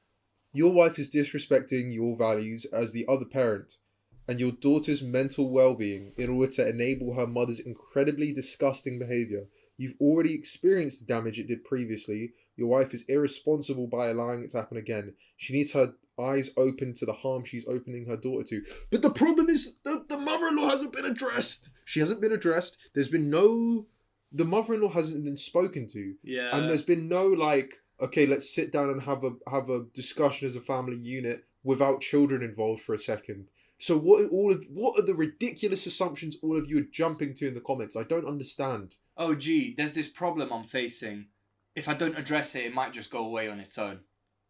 Your wife is disrespecting your values as the other parent and your daughter's mental well-being in order to enable her mother's incredibly disgusting behaviour. You've already experienced the damage it did previously. Your wife is irresponsible by allowing it to happen again. She needs her eyes open to the harm she's opening her daughter to. But the problem is the mother-in-law hasn't been addressed. She hasn't been addressed. The mother-in-law hasn't been spoken to. Yeah. And there's been no okay, let's sit down and have a discussion as a family unit without children involved for a second. So what are the ridiculous assumptions all of you are jumping to in the comments? I don't understand. Oh, gee, there's this problem I'm facing. If I don't address it, it might just go away on its own.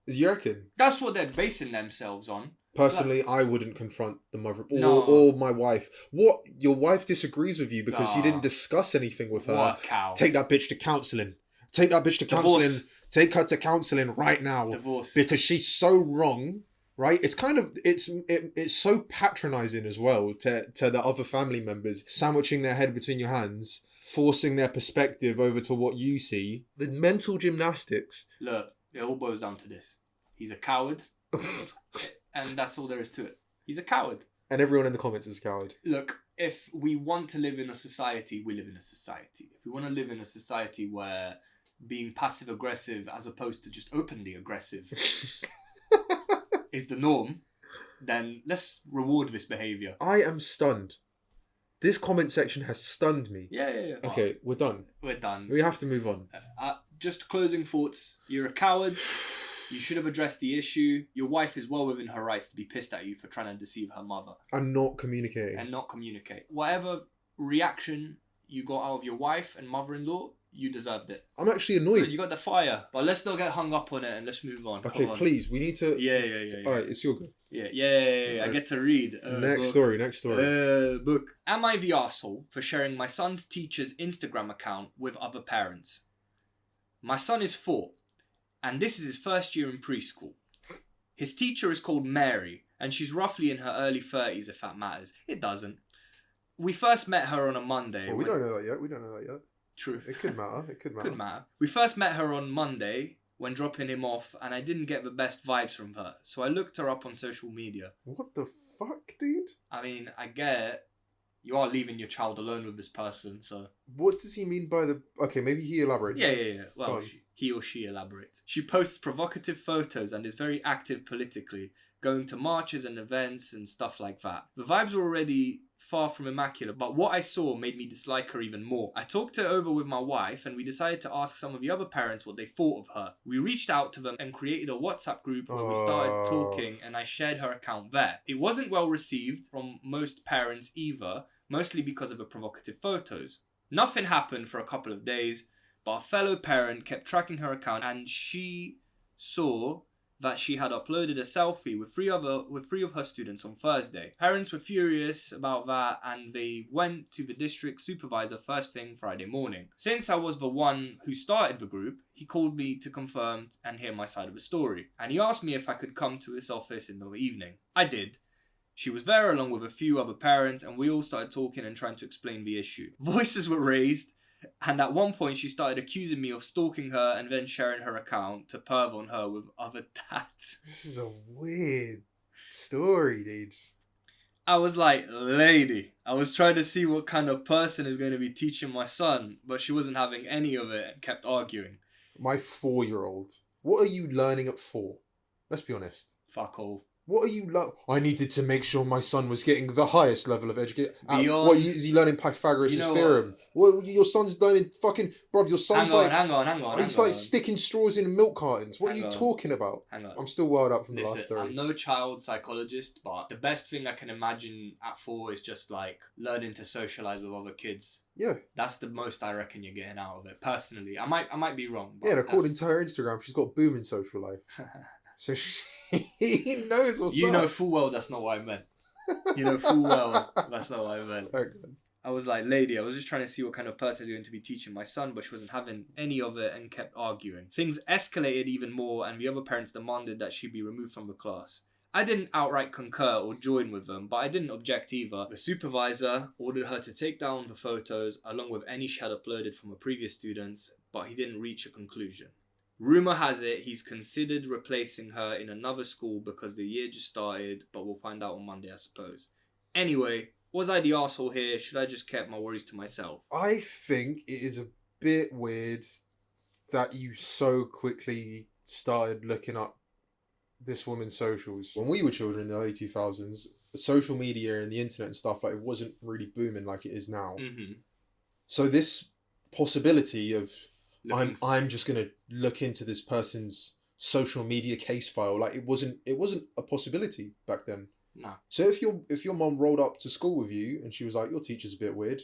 You reckon? That's what they're basing themselves on. Personally, I wouldn't confront the mother or my wife. What? Your wife disagrees with you because you didn't discuss anything with her. What a cow. Take that bitch to counselling. Take that bitch to counselling. Divorce. Take her to counselling right now. Divorce. Because she's so wrong. Right, it's kind of it's so patronising as well to the other family members, sandwiching their head between your hands, forcing their perspective over to what you see. The mental gymnastics. Look, it all boils down to this: he's a coward, and that's all there is to it. He's a coward, and everyone in the comments is a coward. Look, if we want to live in a society, we live in a society. If we want to live in a society where being passive aggressive as opposed to just openly aggressive is the norm, then let's reward this behaviour. I am stunned. This comment section has stunned me. Yeah. Okay, we're done. We're done. We have to move on. Just closing thoughts. You're a coward. You should have addressed the issue. Your wife is well within her rights to be pissed at you for trying to deceive her mother. And not communicating. Whatever reaction you got out of your wife and mother-in-law, you deserved it. I'm actually annoyed. Good, you got the fire. But let's not get hung up on it and let's move on. Okay, please. We need to... Yeah. Alright, it's your go. Yeah. I get to read. Next story. Book. Am I the arsehole for sharing my son's teacher's Instagram account with other parents? My son is 4, and this is his first year in preschool. His teacher is called Mary, and she's roughly in her early 30s, if that matters. It doesn't. we first met her on a Monday. Well, we don't know that yet. We don't know that yet. True. It could matter. It could matter. Could matter. We first met her on Monday when dropping him off, and I didn't get the best vibes from her. So I looked her up on social media. What the fuck, dude? I mean, I get you are leaving your child alone with this person, so... What does he mean by the... Okay, maybe he elaborates. Yeah. Well, he or she elaborates. She posts provocative photos and is very active politically, going to marches and events and stuff like that. The vibes were already far from immaculate, but what I saw made me dislike her even more. I talked it over with my wife and we decided to ask some of the other parents what they thought of her. We reached out to them and created a WhatsApp group where we started talking, and I shared her account there. It wasn't well received from most parents either, mostly because of the provocative photos. Nothing happened for a couple of days, but a fellow parent kept tracking her account and she saw that she had uploaded a selfie with three of her students on Thursday. Parents were furious about that and they went to the district supervisor first thing Friday morning. Since I was the one who started the group, he called me to confirm and hear my side of the story. And he asked me if I could come to his office in the evening. I did. She was there along with a few other parents and we all started talking and trying to explain the issue. Voices were raised, and at one point she started accusing me of stalking her and then sharing her account to perv on her with other dads. This is a weird story, dude. I was like, lady, I was trying to see what kind of person is going to be teaching my son, but she wasn't having any of it and kept arguing. My 4-year-old. What are you learning at 4? Let's be honest. Fuck all. What are you I needed to make sure my son was getting the highest level of education. Beyond... Is he learning Pythagoras' theorem? What your son's learning fucking... Bruv, your son's hang on. He's like sticking straws in milk cartons. What are you talking about? Hang on. I'm still wired up from the last story. I'm no child psychologist, but the best thing I can imagine at 4 is just like learning to socialise with other kids. Yeah. That's the most I reckon you're getting out of it, personally. I might be wrong. But yeah, and according to her Instagram, she's got booming social life. So he knows what's up. You know full well that's not what I meant. You know full well that's not what I meant. Okay. I was like, lady, I was just trying to see what kind of person is going to be teaching my son, but she wasn't having any of it and kept arguing. Things escalated even more and the other parents demanded that she be removed from the class. I didn't outright concur or join with them, but I didn't object either. The supervisor ordered her to take down the photos along with any she had uploaded from her previous students, but he didn't reach a conclusion. Rumour has it he's considered replacing her in another school because the year just started, but we'll find out on Monday, I suppose. Anyway, was I the arsehole here? Should I just kept my worries to myself? I think it is a bit weird that you so quickly started looking up this woman's socials. When we were children in the early 2000s, the social media and the internet and stuff, like, it wasn't really booming like it is now. Mm-hmm. So this possibility of I'm just gonna look into this person's social media case file, like it wasn't a possibility back then. No. So if your mom rolled up to school with you and she was like, your teacher's a bit weird,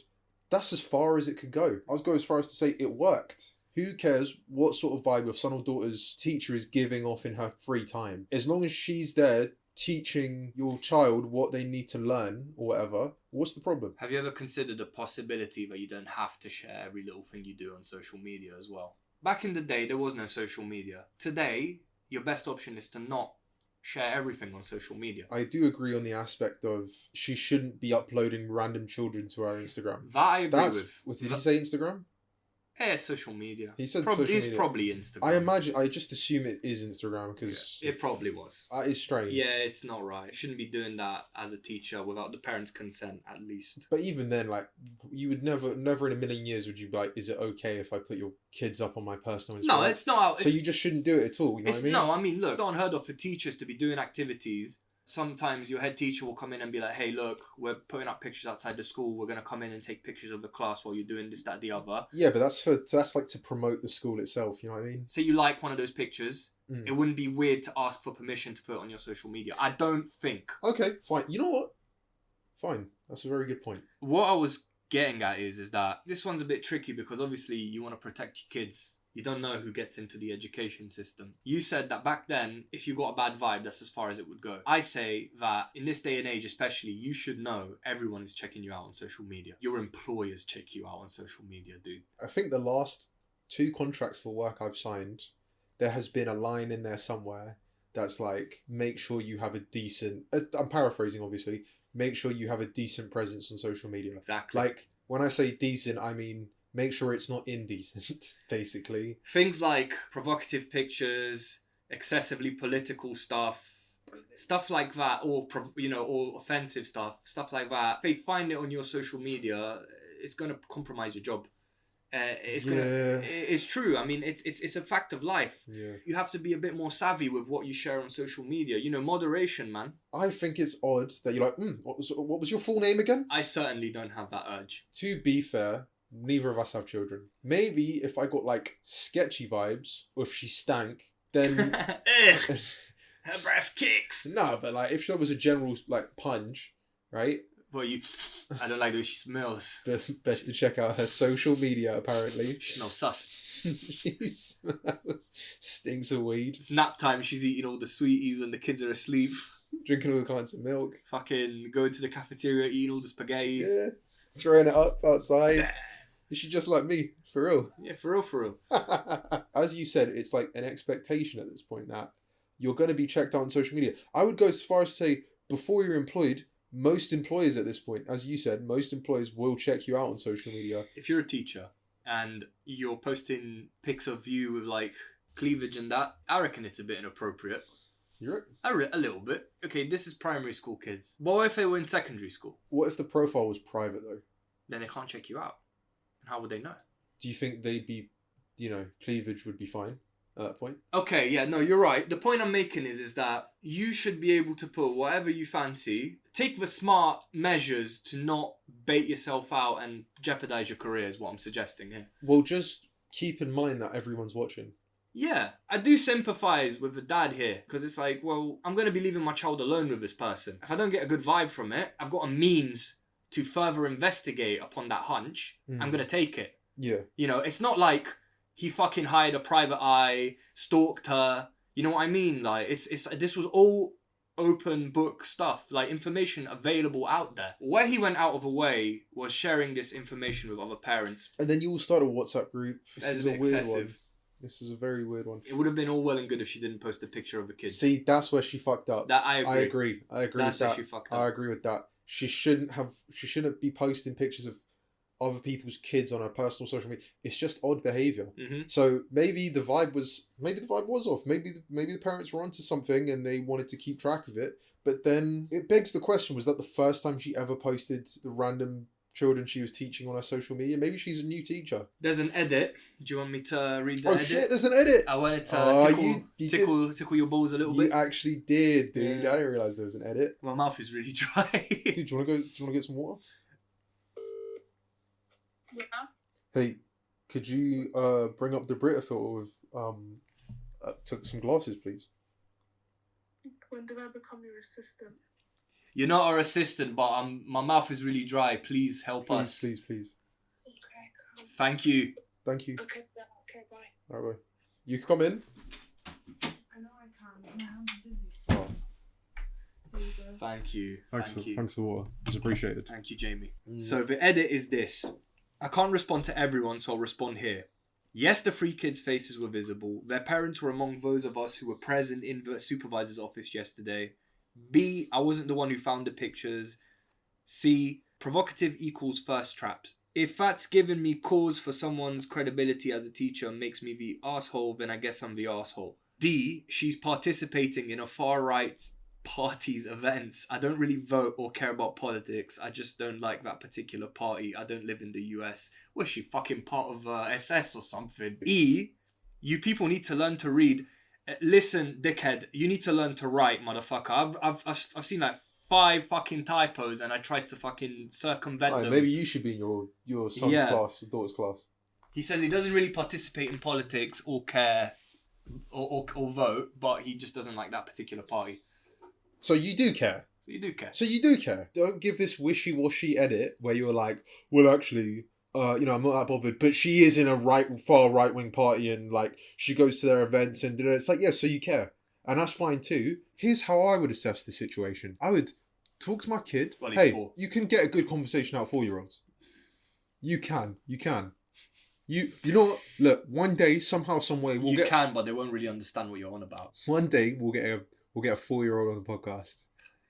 that's as far as it could go. I would go as far as to say it worked. Who cares what sort of vibe your son or daughter's teacher is giving off in her free time? As long as she's there teaching your child what they need to learn or whatever, what's the problem? Have you ever considered the possibility that you don't have to share every little thing you do on social media as well? Back in the day, there was no social media. Today, your best option is to not share everything on social media. I do agree on the aspect of she shouldn't be uploading random children to her Instagram. That I agree with. Did he say Instagram? Yeah, social media. He said social media. It's probably Instagram. I just assume it is Instagram because... Yeah, it probably was. That is strange. Yeah, it's not right. You shouldn't be doing that as a teacher without the parents' consent, at least. But even then, like, you would never in a million years would you be like, is it okay if I put your kids up on my personal Instagram? No, it's not. So you just shouldn't do it at all, you know what I mean? No, I mean, look, it's not unheard of for teachers to be doing activities. Sometimes your head teacher will come in and be like, hey, look, we're putting up pictures outside the school. We're going to come in and take pictures of the class while you're doing this, that, the other. Yeah, but that's like to promote the school itself, you know what I mean? Say you like one of those pictures. It wouldn't be weird to ask for permission to put it on your social media. I don't think. Okay, fine. You know what? Fine. That's a very good point. What I was getting at is that this one's a bit tricky because obviously you want to protect your kids. You don't know who gets into the education system. You said that back then, if you got a bad vibe, that's as far as it would go. I say that in this day and age especially, you should know everyone is checking you out on social media. Your employers check you out on social media, dude. I think the last 2 contracts for work I've signed, there has been a line in there somewhere that's like, make sure you have a decent, I'm paraphrasing obviously, make sure you have a decent presence on social media. Exactly. Like, when I say decent, I mean make sure it's not indecent, basically. Things like provocative pictures, excessively political stuff like that, or or offensive stuff like that. If they find it on your social media, it's gonna compromise your job. It's true. I mean, it's a fact of life. Yeah. You have to be a bit more savvy with what you share on social media. Moderation, man. I think it's odd that you're like, what was your full name again? I certainly don't have that urge. To be fair, neither of us have children. Maybe if I got like sketchy vibes, or if she stank, then Her breath kicks. no. But like, if there was a general like punch, right? Well, I don't like the way she smells. Best to check out her social media. Apparently, She smells sus. she smells, stinks of weed. It's nap time. She's eating all the sweeties when the kids are asleep. Drinking all the kinds of milk. Fucking going to the cafeteria, eating all the spaghetti. Yeah, throwing it up outside. Is she just like me? For real? Yeah, for real. As you said, it's like an expectation at this point that you're going to be checked out on social media. I would go as far as to say, before you're employed, most employers at this point, as you said, most employers will check you out on social media. If you're a teacher and you're posting pics of you with like cleavage and that, I reckon it's a bit inappropriate. You're A little bit. Okay, this is primary school kids. But what if they were in secondary school? What if the profile was private though? Then they can't check you out. And how would they know? Do you think they'd be, cleavage would be fine at that point? Okay, yeah, no, you're right. The point I'm making is that you should be able to put whatever you fancy. Take the smart measures to not bait yourself out and jeopardize your career is what I'm suggesting here. Well, just keep in mind that everyone's watching. Yeah, I do sympathise with the dad here because it's like, well, I'm going to be leaving my child alone with this person. If I don't get a good vibe from it, I've got a means to further investigate upon that hunch. I'm going to take it. Yeah. It's not like he fucking hired a private eye, stalked her. You know what I mean? Like, this was all open book stuff, like information available out there. Where he went out of a way was sharing this information with other parents. And then you will start a WhatsApp group. That's a bit excessive. This is a very weird one. It would have been all well and good if she didn't post a picture of a kid. See, that's where she fucked up. That I agree. I agree That's with where that. she fucked up. I agree with that. She shouldn't be posting pictures of other people's kids on her personal social media. It's just odd behaviour. Mm-hmm. So maybe the vibe was off. Maybe the parents were onto something and they wanted to keep track of it. But then it begs the question: was that the first time she ever posted the random children she was teaching on her social media? Maybe she's a new teacher. There's an edit. Do you want me to read the Oh edit? shit! There's an edit. I wanted to tickle your balls a little bit. You actually did, dude. Yeah. I didn't realise there was an edit. My mouth is really dry. Dude, do you want to get some water? Yeah. Hey, could you bring up the Brita filter with some glasses, please? When did I become your assistant? You're not our assistant, but my mouth is really dry. Please help us. Please. Okay, cool. Thank you. Thank you. Okay, yeah, okay, bye. All right, bye. You can come in. I know I can. My hands are busy. Oh, Here you go. Thank you. thanks Thank for you. the water. It's appreciated. Thank you, Jamie. Mm. So the edit is this. I can't respond to everyone, so I'll respond here. Yes, the 3 kids' faces were visible. Their parents were among those of us who were present in the supervisor's office yesterday. B, I wasn't the one who found the pictures. C, provocative equals first traps. If that's given me cause for someone's credibility as a teacher and makes me the asshole, then I guess I'm the asshole. D, she's participating in a far-right party's events. I don't really vote or care about politics. I just don't like that particular party. I don't live in the US. Was she fucking part of SS or something? E, you people need to learn to read. Listen, dickhead, you need to learn to write, motherfucker. I've seen like 5 fucking typos and I tried to fucking circumvent them. Maybe you should be in your son's class, your daughter's class. He says he doesn't really participate in politics or care or vote, but he just doesn't like that particular party. So you do care. You do care. So you do care. Don't give this wishy-washy edit where you're like, well, actually, I'm not that bothered, but she is in a far right-wing party and like she goes to their events and it's like, yeah, so you care. And that's fine too. Here's how I would assess the situation. I would talk to my kid. Well, he's hey, 4. you can get a good conversation out of 4-year-olds. You can. You know what? Look, one day, somehow, some way, You can, but they won't really understand what you're on about. One day we'll get a 4-year-old on the podcast.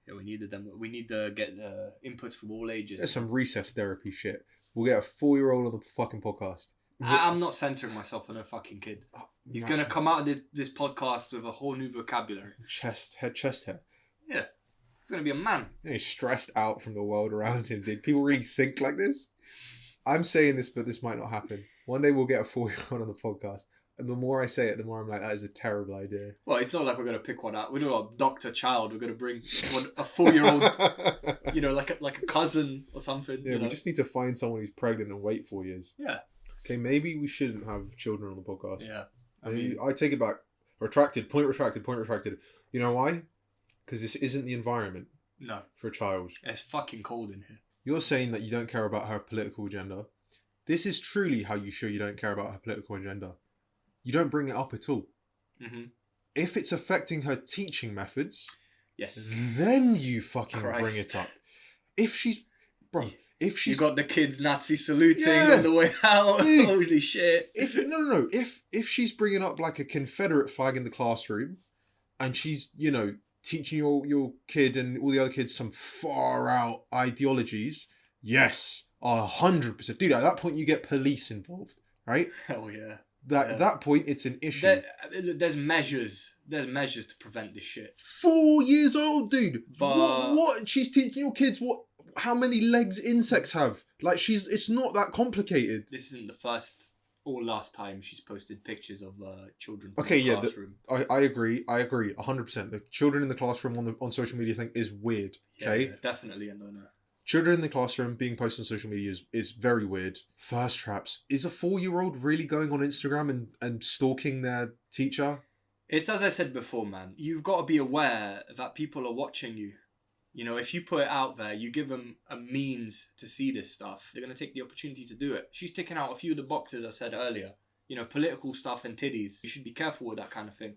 Yeah, we needed them. We need to get inputs from all ages. There's some recess therapy shit. We'll get a 4-year-old on the fucking podcast. I'm not censoring myself for no fucking kid. He's gonna come out of this podcast with a whole new vocabulary. Chest hair. Yeah, he's gonna be a man. He's stressed out from the world around him. Did people really think like this? I'm saying this, but this might not happen. One day we'll get a 4-year-old on the podcast. And the more I say it, the more I'm like, that is a terrible idea. Well, it's not like we're going to pick one out. We're going to adopt a child. We're going to bring a 4-year-old, like a cousin or something. Yeah, we just need to find someone who's pregnant and wait 4 years. Yeah. Okay, maybe we shouldn't have children on the podcast. Yeah. I take it back. Retracted. Point retracted. You know why? Because this isn't the environment. No. For a child. It's fucking cold in here. You're saying that you don't care about her political agenda. This is truly how you show you don't care about her political agenda. You don't bring it up at all. Mm-hmm. If it's affecting her teaching methods, yes, then you fucking bring it up. If she's... You got the kids Nazi saluting on the way out. Dude, holy shit. If she's bringing up like a Confederate flag in the classroom and she's, teaching your kid and all the other kids some far out ideologies, yes, 100%. Dude, at that point you get police involved, right? Hell yeah. At that point, it's an issue. There's measures. There's measures to prevent this shit. 4 years old, dude. But what? She's teaching your kids how many legs insects have. Like, it's not that complicated. This isn't the first or last time she's posted pictures of children from the classroom. I agree. 100%. The children in the classroom on social media thing is weird. Okay? Yeah, definitely a no-no. Children in the classroom being posted on social media is very weird. Thirst traps. Is a 4-year-old really going on Instagram and stalking their teacher? It's as I said before, man. You've got to be aware that people are watching you. If you put it out there, you give them a means to see this stuff, they're going to take the opportunity to do it. She's ticking out a few of the boxes I said earlier. Political stuff and titties. You should be careful with that kind of thing.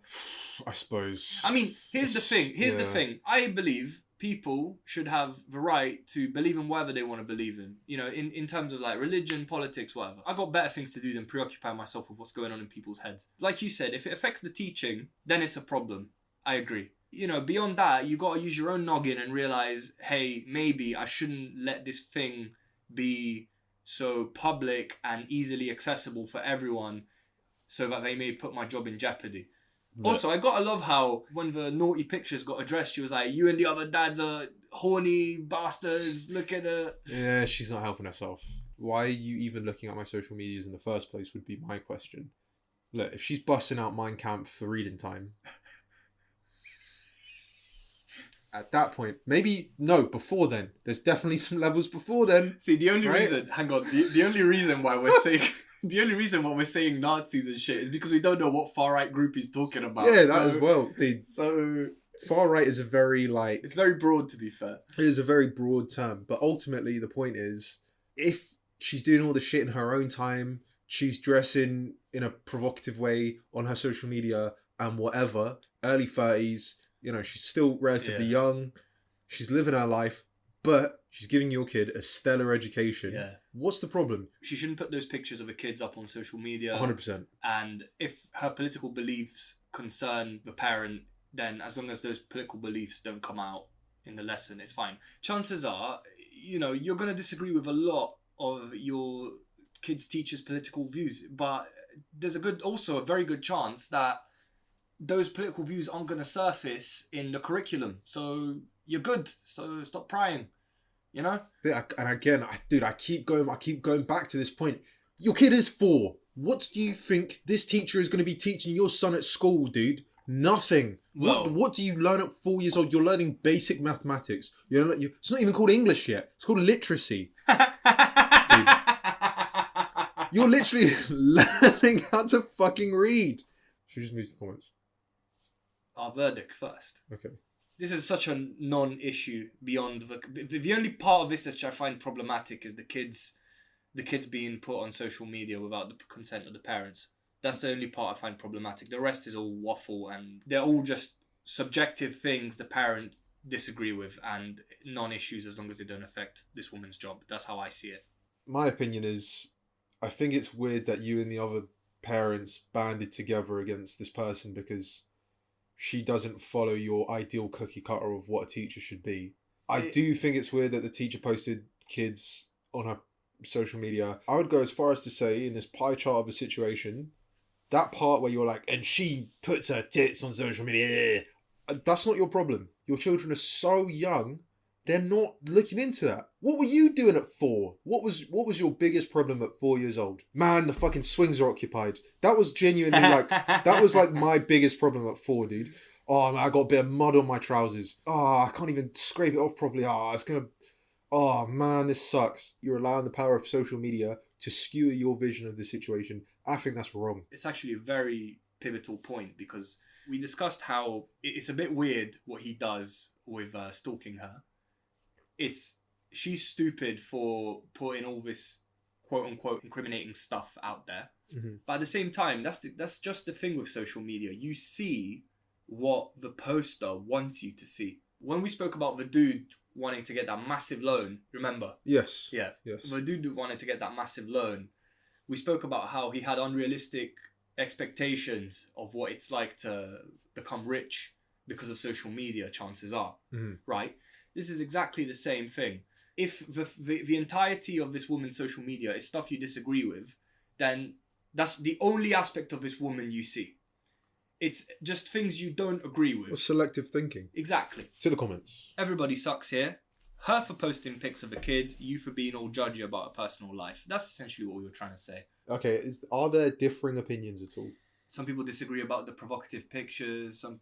I suppose. I mean, here's the thing. I believe people should have the right to believe in whatever they want to believe in. In terms of like religion, politics, whatever. I got better things to do than preoccupy myself with what's going on in people's heads. Like you said, if it affects the teaching, then it's a problem. I agree. Beyond that, you got to use your own noggin and realize, hey, maybe I shouldn't let this thing be so public and easily accessible for everyone so that they may put my job in jeopardy. Yeah. Also, I gotta love how when the naughty pictures got addressed, she was like, you and the other dads are horny bastards, look at her. Yeah, she's not helping herself. Why are you even looking at my social medias in the first place would be my question. Look, if she's busting out Mein Kampf for reading time... At that point, before then. There's definitely some levels before then. See, the only reason, hang on, the only reason why we're saying, the only reason why we're saying Nazis and shit is because we don't know what far right group he's talking about. Yeah, that as well. So far right is a very it's very broad, to be fair. It is a very broad term, but ultimately the point is, if she's doing all the shit in her own time, she's dressing in a provocative way on her social media and whatever, early 30s. She's still relatively young. She's living her life, but she's giving your kid a stellar education. Yeah. What's the problem? She shouldn't put those pictures of her kids up on social media. 100%. And if her political beliefs concern the parent, then as long as those political beliefs don't come out in the lesson, it's fine. Chances are, you're going to disagree with a lot of your kids' teachers' political views, but there's also a very good chance that those political views aren't going to surface in the curriculum. So you're good. So stop prying. Yeah, and again, I keep going back to this point. Your kid is 4. What do you think this teacher is going to be teaching your son at school, dude? Nothing. Well, what do you learn at 4 years old? You're learning basic mathematics. It's not even called English yet. It's called literacy. You're literally learning how to fucking read. Should we just move to the comments? Our verdict first. Okay. This is such a non-issue beyond the only part of this that I find problematic is the kids being put on social media without the consent of the parents. That's the only part I find problematic. The rest is all waffle and they're all just subjective things the parents disagree with and non-issues as long as they don't affect this woman's job. That's how I see it. My opinion is, I think it's weird that you and the other parents banded together against this person because she doesn't follow your ideal cookie cutter of what a teacher should be. I do think it's weird that the teacher posted kids on her social media. I would go as far as to say, in this pie chart of a situation, that part where you're like, and she puts her tits on social media, that's not your problem. Your children are so young, they're not looking into that. What were you doing at 4? What was your biggest problem at 4 years old? Man, the fucking swings are occupied. That was genuinely like, that was like my biggest problem at 4, dude. Oh man, I got a bit of mud on my trousers. Oh, I can't even scrape it off properly. Oh man, this sucks. You're allowing the power of social media to skew your vision of the situation. I think that's wrong. It's actually a very pivotal point because we discussed how it's a bit weird what he does with stalking her. She's stupid for putting all this quote unquote incriminating stuff out there. Mm-hmm. But at the same time, that's just the thing with social media. You see what the poster wants you to see. When we spoke about the dude wanting to get that massive loan, remember? Yes. Yeah. Yes. The dude wanted to get that massive loan. We spoke about how he had unrealistic expectations of what it's like to become rich because of social media, chances are. Mm-hmm. Right? This is exactly the same thing. If the entirety of this woman's social media is stuff you disagree with, then that's the only aspect of this woman you see. It's just things you don't agree with. Or selective thinking. Exactly. To the comments. Everybody sucks here. Her for posting pics of the kids, you for being all judgy about her personal life. That's essentially what we were trying to say. Okay, are there differing opinions at all? Some people disagree about the provocative pictures. Some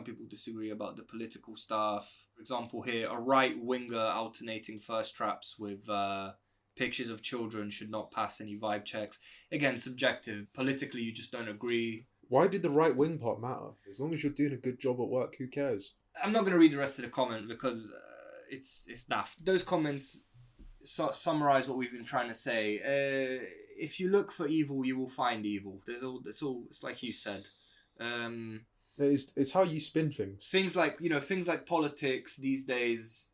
people disagree about the political stuff. For example, here, a right-winger alternating thirst traps with pictures of children should not pass any vibe checks. Again, subjective. Politically, you just don't agree. Why did the right wing part matter? As long as you're doing a good job at work, who cares? I'm not going to read the rest of the comment because it's daft. Those comments summarize what we've been trying to say. If you look for evil, you will find evil. It's like you said. It's how you spin things. Things like politics these days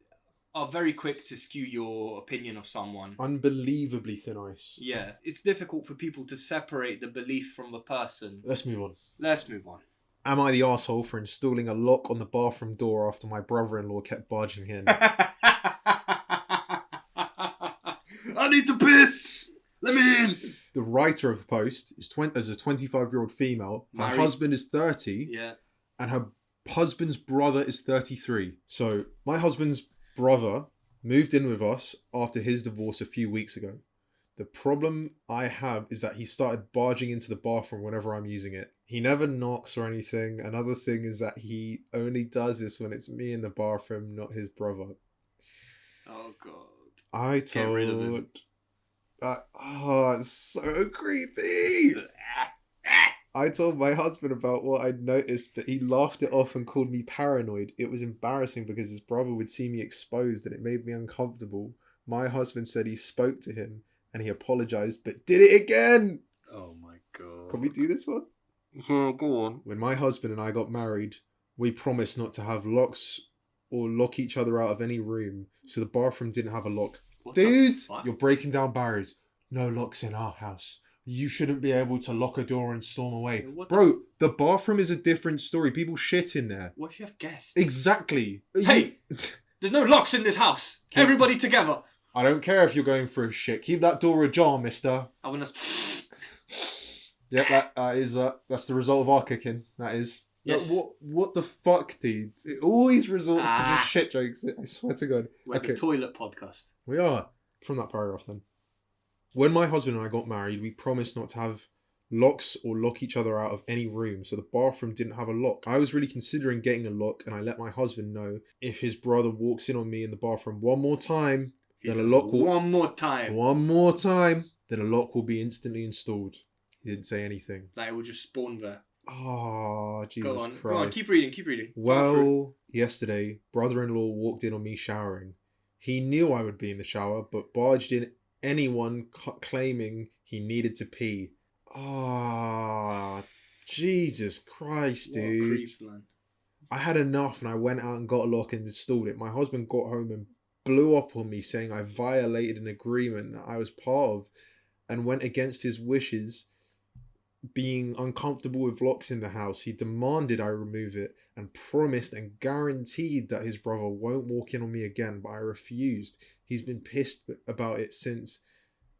are very quick to skew your opinion of someone. Unbelievably thin ice. Yeah, it's difficult for people to separate the belief from the person. Let's move on. Am I the arsehole for installing a lock on the bathroom door after my brother-in-law kept barging in? I need to piss! Let me in! The writer of the post is a 25-year-old female. Her Married. husband is 30. Yeah. And her husband's brother is 33. So my husband's brother moved in with us after his divorce a few weeks ago. The problem I have is that he started barging into the bathroom whenever I'm using it. He never knocks or anything. Another thing is that he only does this when it's me in the bathroom, not his brother. Oh, God. I Get told... rid of him. It's so creepy. I told my husband about what I'd noticed, but he laughed it off and called me paranoid. It was embarrassing because his brother would see me exposed and it made me uncomfortable. My husband said he spoke to him and he apologized, but did it again. Oh my God. Can we do this one? Yeah, go on. When my husband and I got married, we promised not to have locks or lock each other out of any room, so the bathroom didn't have a lock. What Dude, the fuck? you're breaking down barriers. No locks in our house. You shouldn't be able to lock a door and storm away. What Bro, the bathroom is a different story. People shit in there. What if you have guests? Exactly. Hey! There's no locks in this house. Everybody together. I don't care if you're going for a shit. Keep that door ajar, mister. I want to... Yep, that's the result of our cooking. That is. Yes. What the fuck, dude? It always resorts to just shit jokes. I swear to God. We're the toilet podcast. We are. From that paragraph then. When my husband and I got married, we promised not to have locks or lock each other out of any room, so the bathroom didn't have a lock. I was really considering getting a lock, and I let my husband know if his brother walks in on me in the bathroom one more time, then a lock will... One more time, then a lock will be instantly installed. He didn't say anything. Like it will just spawn there. Oh, Jesus Christ. Go on, keep reading. Well, yesterday, brother-in-law walked in on me showering. He knew I would be in the shower, but barged in anyone claiming he needed to pee. Ah, Jesus Christ, dude. What a creep, man. I had enough and I went out and got a lock and installed it. My husband got home and blew up on me saying I violated an agreement that I was part of and went against his wishes, being uncomfortable with locks in the house. He demanded I remove it and promised and guaranteed that his brother won't walk in on me again, but I refused. He's been pissed about it since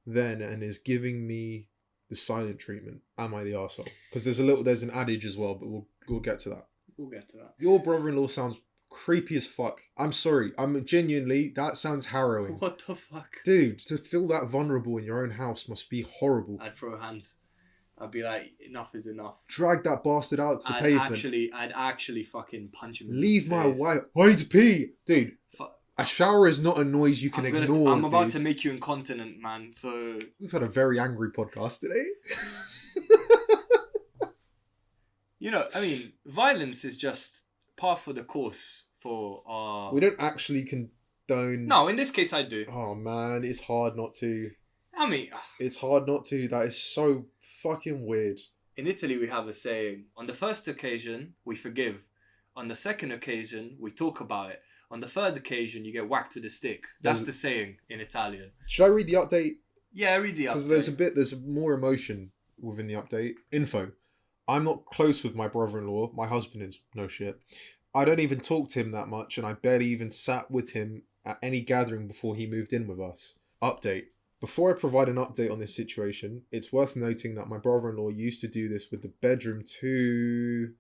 then and is giving me the silent treatment. Am I the arsehole? Because there's an adage as well, but we'll get to that. We'll get to that. Your brother-in-law sounds creepy as fuck. I'm sorry. I'm genuinely, that sounds harrowing. What the fuck? Dude, to feel that vulnerable in your own house must be horrible. I'd throw hands. I'd be like, enough is enough. Drag that bastard out to the pavement. I'd actually fucking punch him. Leave my wife. I need to pee. Dude, a shower is not a noise you can ignore. I'm about to make you incontinent, man. So we've had a very angry podcast today. You know, I mean, violence is just par for the course for our... We don't actually condone... No, in this case I do. Oh man, it's hard not to. I mean... It's hard not to. That is so fucking weird. In Italy we have a saying, on the first occasion, we forgive. On the second occasion, we talk about it. On the third occasion, you get whacked with a stick. That's the saying in Italian. Should I read the update? Yeah, read the update. Because there's more emotion within the update. Info. I'm not close with my brother-in-law. My husband is. No shit. I don't even talk to him that much, and I barely even sat with him at any gathering before he moved in with us. Update. Before I provide an update on this situation, it's worth noting that my brother-in-law used to do this with the bedroom too.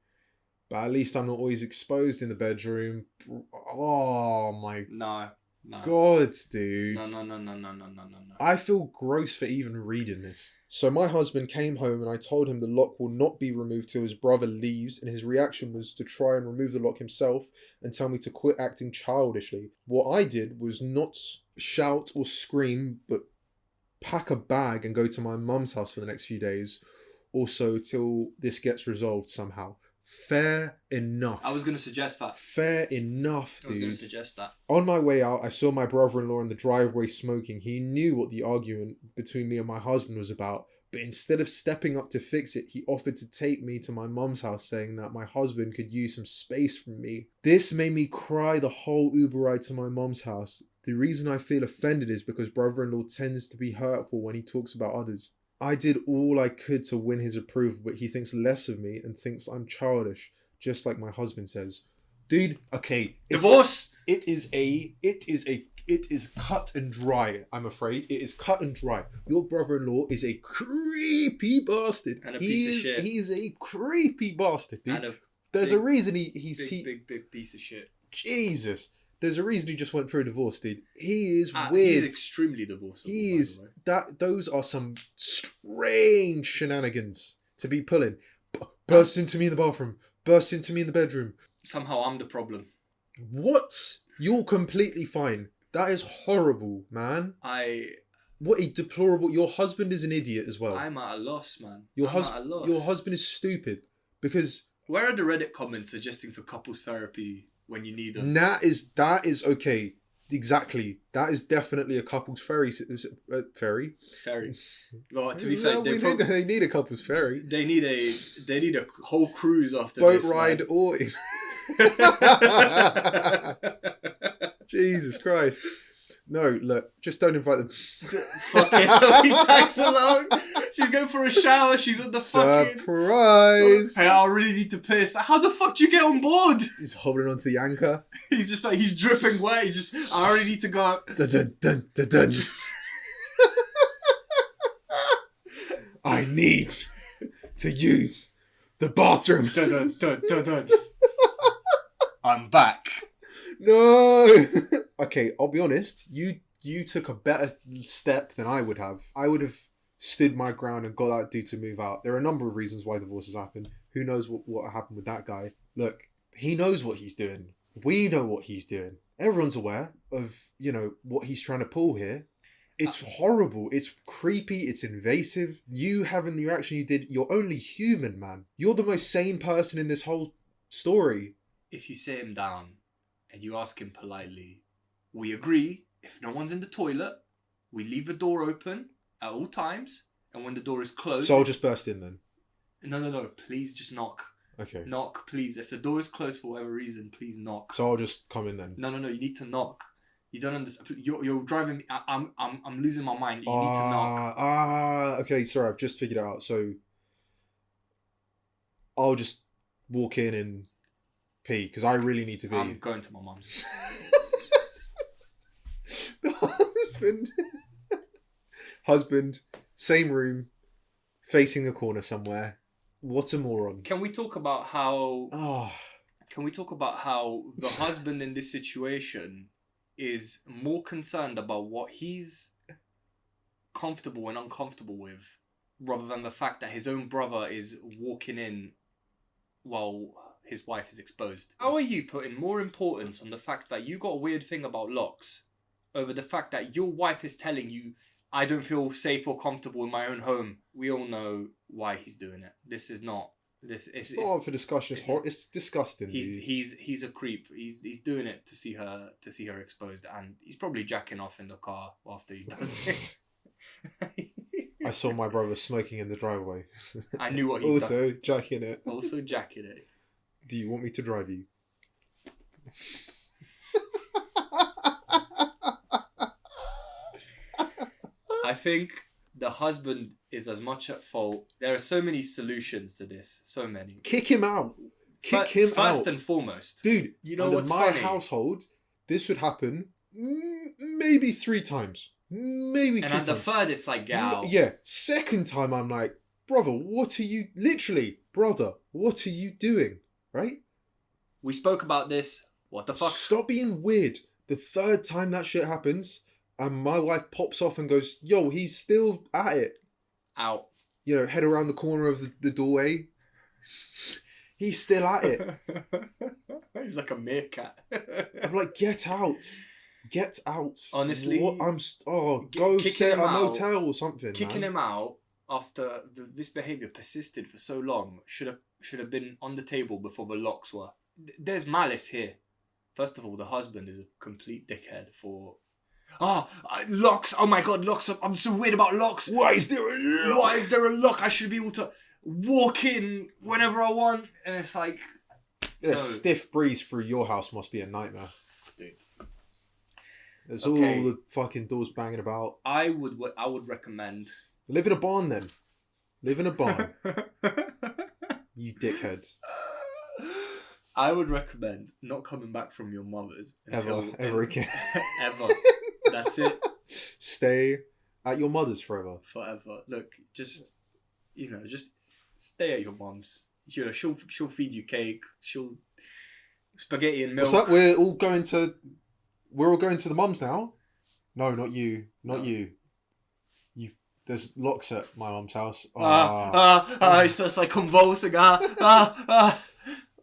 But at least I'm not always exposed in the bedroom. Oh my God, dude. No. I feel gross for even reading this. So my husband came home and I told him the lock will not be removed till his brother leaves, and his reaction was to try and remove the lock himself and tell me to quit acting childishly. What I did was not shout or scream, but pack a bag and go to my mum's house for the next few days or so till this gets resolved somehow. Fair enough. I was going to suggest that. Fair enough, dude. I was going to suggest that. On my way out, I saw my brother-in-law in the driveway smoking. He knew what the argument between me and my husband was about, but instead of stepping up to fix it, he offered to take me to my mum's house, saying that my husband could use some space from me. This made me cry the whole Uber ride to my mum's house. The reason I feel offended is because brother-in-law tends to be hurtful when he talks about others. I did all I could to win his approval, but he thinks less of me and thinks I'm childish, just like my husband says. Dude, okay. Divorce! It is cut and dry, I'm afraid. It is cut and dry. Your brother-in-law is a creepy bastard. And a piece of shit. He is a creepy bastard, dude. There's a reason big piece of shit. Jesus. There's a reason he just went through a divorce, dude. He is weird. He is extremely divorceable. Those are some strange shenanigans to be pulling. Burst into me in the bathroom. Burst into me in the bedroom. Somehow I'm the problem. What? You're completely fine. That is horrible, man. What a deplorable... Your husband is an idiot as well. I'm at a loss, man. Your husband is stupid because... Where are the Reddit comments suggesting for couples therapy when you need them? That is okay. Exactly. That is definitely a couple's ferry. Ferry. Well, to be fair, they need a couple's ferry. They need a whole cruise after boat this. Boat ride or... Jesus Christ. No, look, just don't invite them. Fucking hell, he tags along. She's going for a shower. She's at the fucking... Surprise! Hey, I really need to piss. How the fuck do you get on board? He's holding onto the anchor. He's just like, he's dripping wet. I already need to go. Dun, dun, dun, dun, dun. I need to use the bathroom. Dun, dun, dun, dun, dun. I'm back. No. Okay, I'll be honest. You took a better step than I would have. I would have stood my ground and got that dude to move out. There are a number of reasons why divorces happen. Who knows what happened with that guy? Look, he knows what he's doing. We know what he's doing. Everyone's aware of, what he's trying to pull here. It's horrible. It's creepy. It's invasive. You having the reaction you did, you're only human, man. You're the most sane person in this whole story. If you sit him down and you ask him politely, we agree, if no one's in the toilet, we leave the door open at all times, and when the door is closed... So I'll just burst in then? No. Please just knock. Okay. Knock, please. If the door is closed for whatever reason, please knock. So I'll just come in then? No. You need to knock. You don't understand. You're driving me. I'm losing my mind. You need to knock. Okay, sorry, I've just figured it out. So I'll just walk in and pee because I really need to pee. I'm going to my mum's. Husband, same room, facing a corner somewhere. What a moron. Can we talk about how? Oh, Can we talk about how the husband in this situation is more concerned about what he's comfortable and uncomfortable with, rather than the fact that his own brother is walking in while his wife is exposed? How are you putting more importance on the fact that you got a weird thing about locks over the fact that your wife is telling you, I don't feel safe or comfortable in my own home? We all know why he's doing it. This is not. It's not up for discussion. It's disgusting. He's a creep. He's doing it to see her exposed, and he's probably jacking off in the car after he does it. I saw my brother smoking in the driveway. I knew what he also done. Jacking it. Also jacking it. Do you want me to drive you? I think the husband is as much at fault. There are so many solutions to this. So many. Kick him out. Kick him out. First and foremost. Dude, you know under what's my funny? household, this would happen maybe 3 times. Maybe 3 times. And at the third, it's like, get out. Yeah. Second time, I'm like, brother, what are you... Literally, brother, what are you doing? Right? We spoke about this. What the fuck? Stop being weird. The third time that shit happens, and my wife pops off and goes, yo, he's still at it. Out. You know, head around the corner of the doorway. He's still at it. He's like a meerkat. I'm like, get out. Get out. Honestly. Go stay at a motel or something. Kicking him out after this behaviour persisted for so long should have been on the table before the locks were. There's malice here. First of all, the husband is a complete dickhead for... locks. Oh my god, locks. I'm so weird about locks. Why is there a lock? Why is there a lock? I should be able to walk in whenever I want. And it's like... Yeah, stiff breeze through your house must be a nightmare. Dude. There's all the fucking doors banging about. I would recommend... Live in a barn then. Live in a barn. You dickhead. I would recommend not coming back from your mother's ever again. Ever. That's it. Stay at your mother's forever. Forever. Look, just stay at your mum's. You know, she'll feed you cake. She'll spaghetti and milk. What's that? We're all going to the mum's now. No, not you. Not you. There's locks at my mum's house. He starts like convulsing.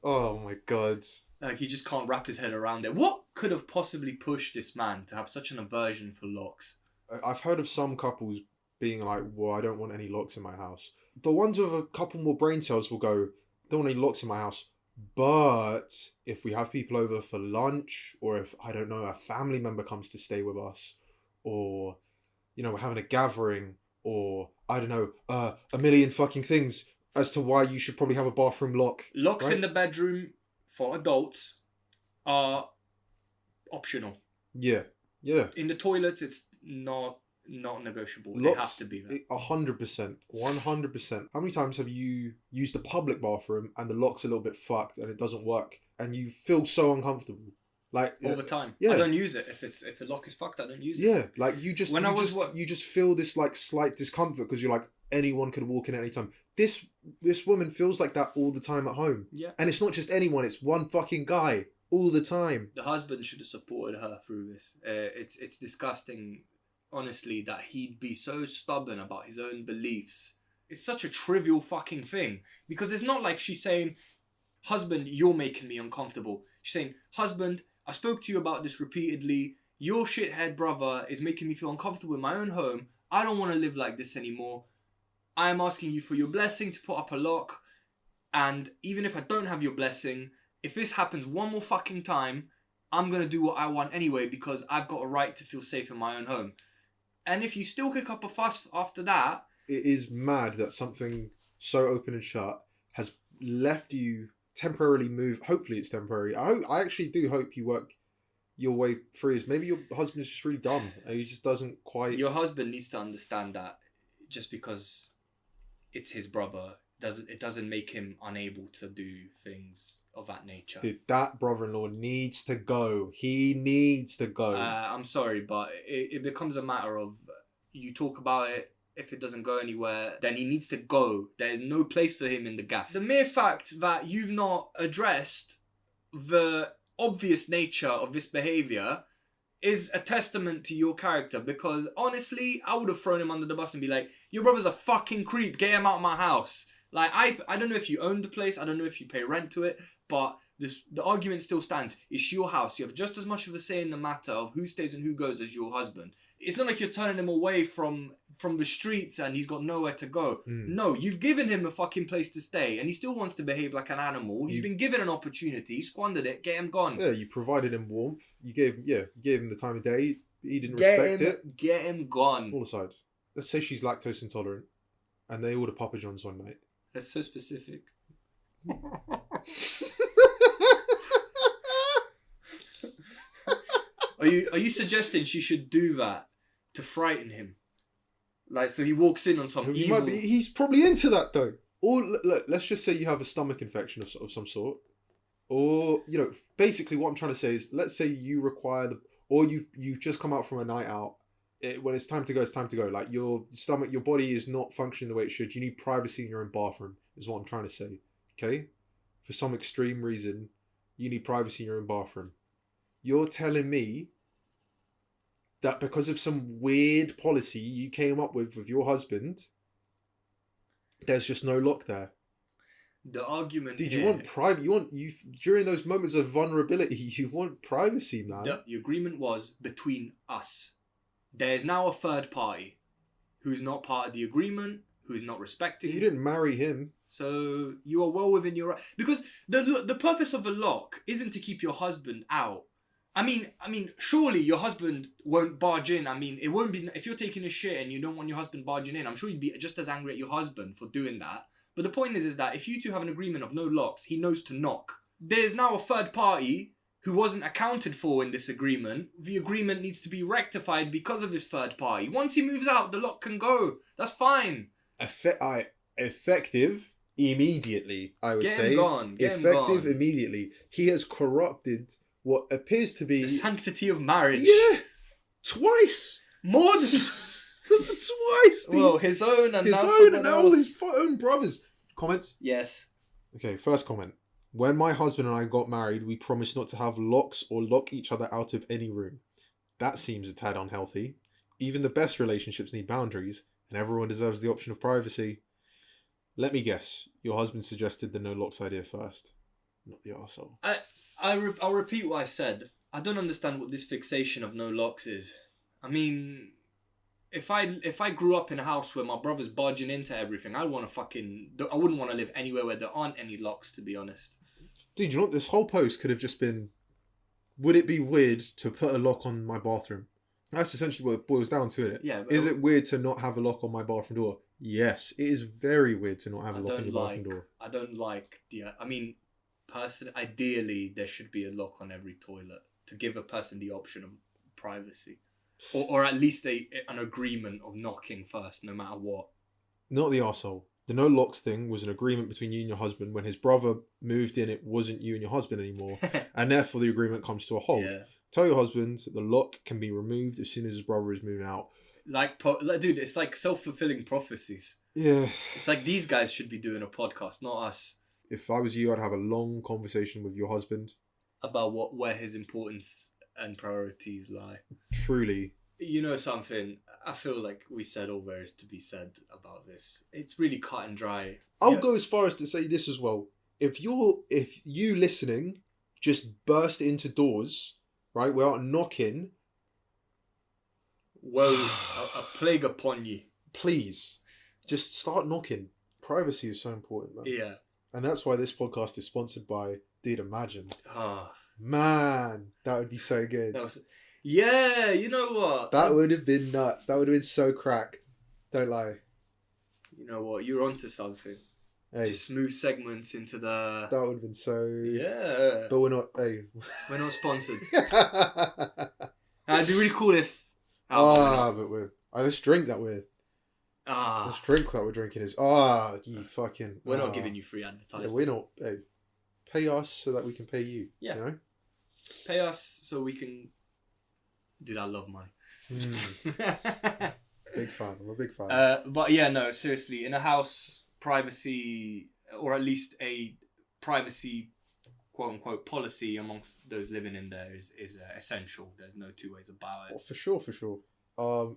Oh my god. Like he just can't wrap his head around it. What could have possibly pushed this man to have such an aversion for locks? I've heard of some couples being like, well, I don't want any locks in my house. The ones with a couple more brain cells will go, don't want any locks in my house. But if we have people over for lunch, or if, I don't know, a family member comes to stay with us, or, you know, we're having a gathering, or, I don't know, a million fucking things as to why you should probably have a bathroom lock. Locks right? in the bedroom for adults are optional. Yeah. Yeah. In the toilets, it's not negotiable. Locks, they have to be there. 100%. 100%. How many times have you used a public bathroom and the lock's a little bit fucked and it doesn't work and you feel so uncomfortable? Like all the time. Yeah. I don't use it. If the lock is fucked, I don't use it. Yeah. Like you just feel this like slight discomfort because you're like, anyone could walk in at any time. This woman feels like that all the time at home. Yeah. And it's not just anyone, it's one fucking guy all the time. The husband should have supported her through this. It's disgusting, honestly, that he'd be so stubborn about his own beliefs. It's such a trivial fucking thing. Because it's not like she's saying, husband, you're making me uncomfortable. She's saying, husband, I spoke to you about this repeatedly. Your shithead brother is making me feel uncomfortable in my own home. I don't want to live like this anymore. I am asking you for your blessing to put up a lock. And even if I don't have your blessing, if this happens one more fucking time, I'm going to do what I want anyway because I've got a right to feel safe in my own home. And if you still kick up a fuss after that... It is mad that something so open and shut has left you temporarily move. Hopefully it's temporary. I actually do hope you your way through is maybe your husband's just really dumb and he just doesn't quite. Your husband needs to understand that just because it's his brother doesn't make him unable to do things of that nature. Dude, that brother-in-law needs to go. He needs to go. I'm sorry, but it becomes a matter of you talk about it. If it doesn't go anywhere, then he needs to go. There is no place for him in the gaff. The mere fact that you've not addressed the obvious nature of this behavior is a testament to your character, because honestly, I would have thrown him under the bus and be like, your brother's a fucking creep, get him out of my house. Like, I don't know if you own the place, I don't know if you pay rent to it, but the argument still stands. It's your house. You have just as much of a say in the matter of who stays and who goes as your husband. It's not like you're turning him away from the streets and he's got nowhere to go. No, you've given him a fucking place to stay and he still wants to behave like an animal. He's been given an opportunity, he squandered it, get him gone. Yeah, you provided him warmth. You gave him the time of day. He didn't respect it. Get him gone. All aside, let's say she's lactose intolerant and they order Papa John's one night. That's so specific. Are you suggesting she should do that to frighten him? Like, so he walks in on some evil... He's probably into that, though. Or, look, let's just say you have a stomach infection of some sort. Or, basically what I'm trying to say is, let's say you require or you've just come out from a night out. When it's time to go, it's time to go. Like, your stomach, your body is not functioning the way it should. You need privacy in your own bathroom, is what I'm trying to say. Okay? For some extreme reason, you need privacy in your own bathroom. You're telling me that because of some weird policy you came up with your husband, there's just no lock there. The argument Dude, here, you want private. During those moments of vulnerability, you want privacy, man. the agreement was between us. There's now a third party who's not part of the agreement, who's not respecting. You didn't marry him. So you are well within your right. Because the purpose of a lock isn't to keep your husband out. I mean, surely your husband won't barge in. I mean, it won't be... If you're taking a shit and you don't want your husband barging in, I'm sure you'd be just as angry at your husband for doing that. But the point is that if you two have an agreement of no locks, he knows to knock. There's now a third party who wasn't accounted for in this agreement. The agreement needs to be rectified because of this third party. Once he moves out, the lock can go. That's fine. Effective immediately, I would say. Get him gone. Effective immediately. He has corrupted what appears to be... the sanctity of marriage. Yeah! Twice! More than... Twice! Well, his own and his now own someone and now else. his own brothers. Comments? Yes. Okay, first comment. When my husband and I got married, we promised not to have locks or lock each other out of any room. That seems a tad unhealthy. Even the best relationships need boundaries, and everyone deserves the option of privacy. Let me guess, your husband suggested the no locks idea first. Not the arsehole. I'll repeat what I said. I don't understand what this fixation of no locks is. I mean, if I grew up in a house where my brother's barging into everything, I wouldn't want to live anywhere where there aren't any locks, to be honest. Dude, you know what? This whole post could have just been, would it be weird to put a lock on my bathroom? That's essentially what it boils down to, isn't it? Yeah. Is it weird to not have a lock on my bathroom door? Yes, it is very weird to not have a lock on your bathroom door. I don't like personally, ideally, there should be a lock on every toilet to give a person the option of privacy. Or at least an agreement of knocking first, no matter what. Not the arsehole. The no locks thing was an agreement between you and your husband. When his brother moved in, it wasn't you and your husband anymore. And therefore the agreement comes to a halt. Yeah. Tell your husband the lock can be removed as soon as his brother is moving out. Dude, it's like self-fulfilling prophecies. Yeah. It's like these guys should be doing a podcast, not us. If I was you, I'd have a long conversation with your husband. About where his importance and priorities lie. Truly. You know something? I feel like we said all there is to be said about this. It's really cut and dry. I'll go as far as to say this as well. If you listening just burst into doors, right, without knocking, woe, a plague upon you. Please, just start knocking. Privacy is so important, man. Yeah. And that's why this podcast is sponsored by Dude Imagine. Ah. Man, that would be so good. Yeah, you know what? That would have been nuts. That would have been so cracked. Don't lie. You know what? You're onto something. Hey, Just smooth segments into the. that would have been so. Yeah. But we're not. Hey. We're not sponsored. It'd be really cool if. Oh, but we're not. But we're. This drink that we're. This drink that we're drinking is. You fucking. We're not giving you free Yeah, advertising. we're not. Hey, pay us so that we can pay you. Yeah. You know? Pay us so we can. Dude, I love money. Big fan. I'm a big fan. But yeah, no, seriously, in a house, privacy, or at least a privacy, quote unquote, policy amongst those living in there is essential. There's no two ways about it. Oh, for sure.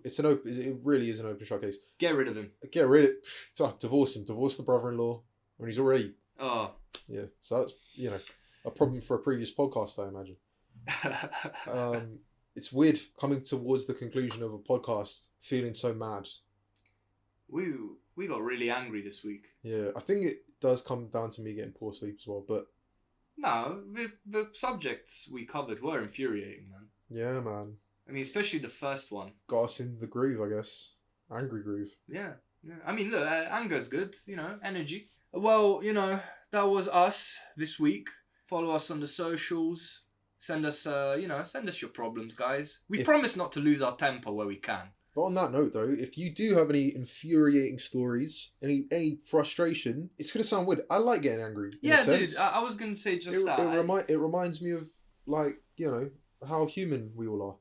It's an open. It really is an open shut case. Get rid of him. Get rid of. Divorce him. Divorce the brother-in-law when he's already. Oh. Yeah. So that's a problem for a previous podcast, I imagine. It's weird coming towards the conclusion of a podcast feeling so mad. We got really angry this week. Yeah, I think it does come down to me getting poor sleep as well, but... No, the subjects we covered were infuriating, man. Yeah, man. I mean, especially the first one. Got us in the groove, I guess. Angry groove. Yeah. I mean, look, anger's good, energy. Well, that was us this week. Follow us on the socials. Send us, send us your problems, guys. We promise not to lose our temper where we can. But on that note, though, if you do have any infuriating stories, any frustration, it's going to sound weird. I like getting angry. Yeah, dude, I was going to say that. It reminds me of, how human we all are.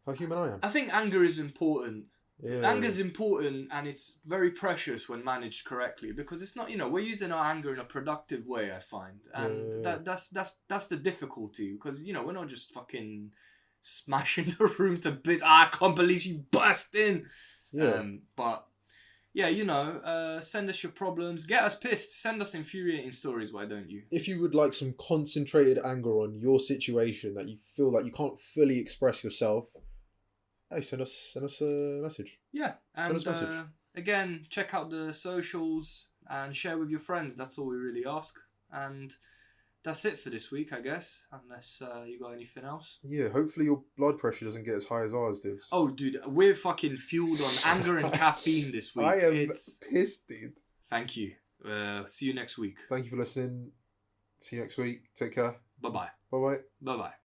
How human I am. I think anger is important. Yeah. Anger's important, and it's very precious when managed correctly, because it's not, we're using our anger in a productive way, I find, and that's the difficulty, because we're not just fucking smashing the room to bits. I can't believe you burst in. Yeah. But yeah, send us your problems, get us pissed, send us infuriating stories. Why don't you? If you would like some concentrated anger on your situation that you feel like you can't fully express yourself. Hey, send us a message. Yeah, and again, check out the socials and share with your friends. That's all we really ask. And that's it for this week, I guess. Unless you got anything else. Yeah, hopefully your blood pressure doesn't get as high as ours did. Oh, dude, we're fucking fueled on anger and caffeine this week. I am pissed, dude. Thank you. See you next week. Thank you for listening. See you next week. Take care. Bye-bye. Bye-bye. Bye-bye.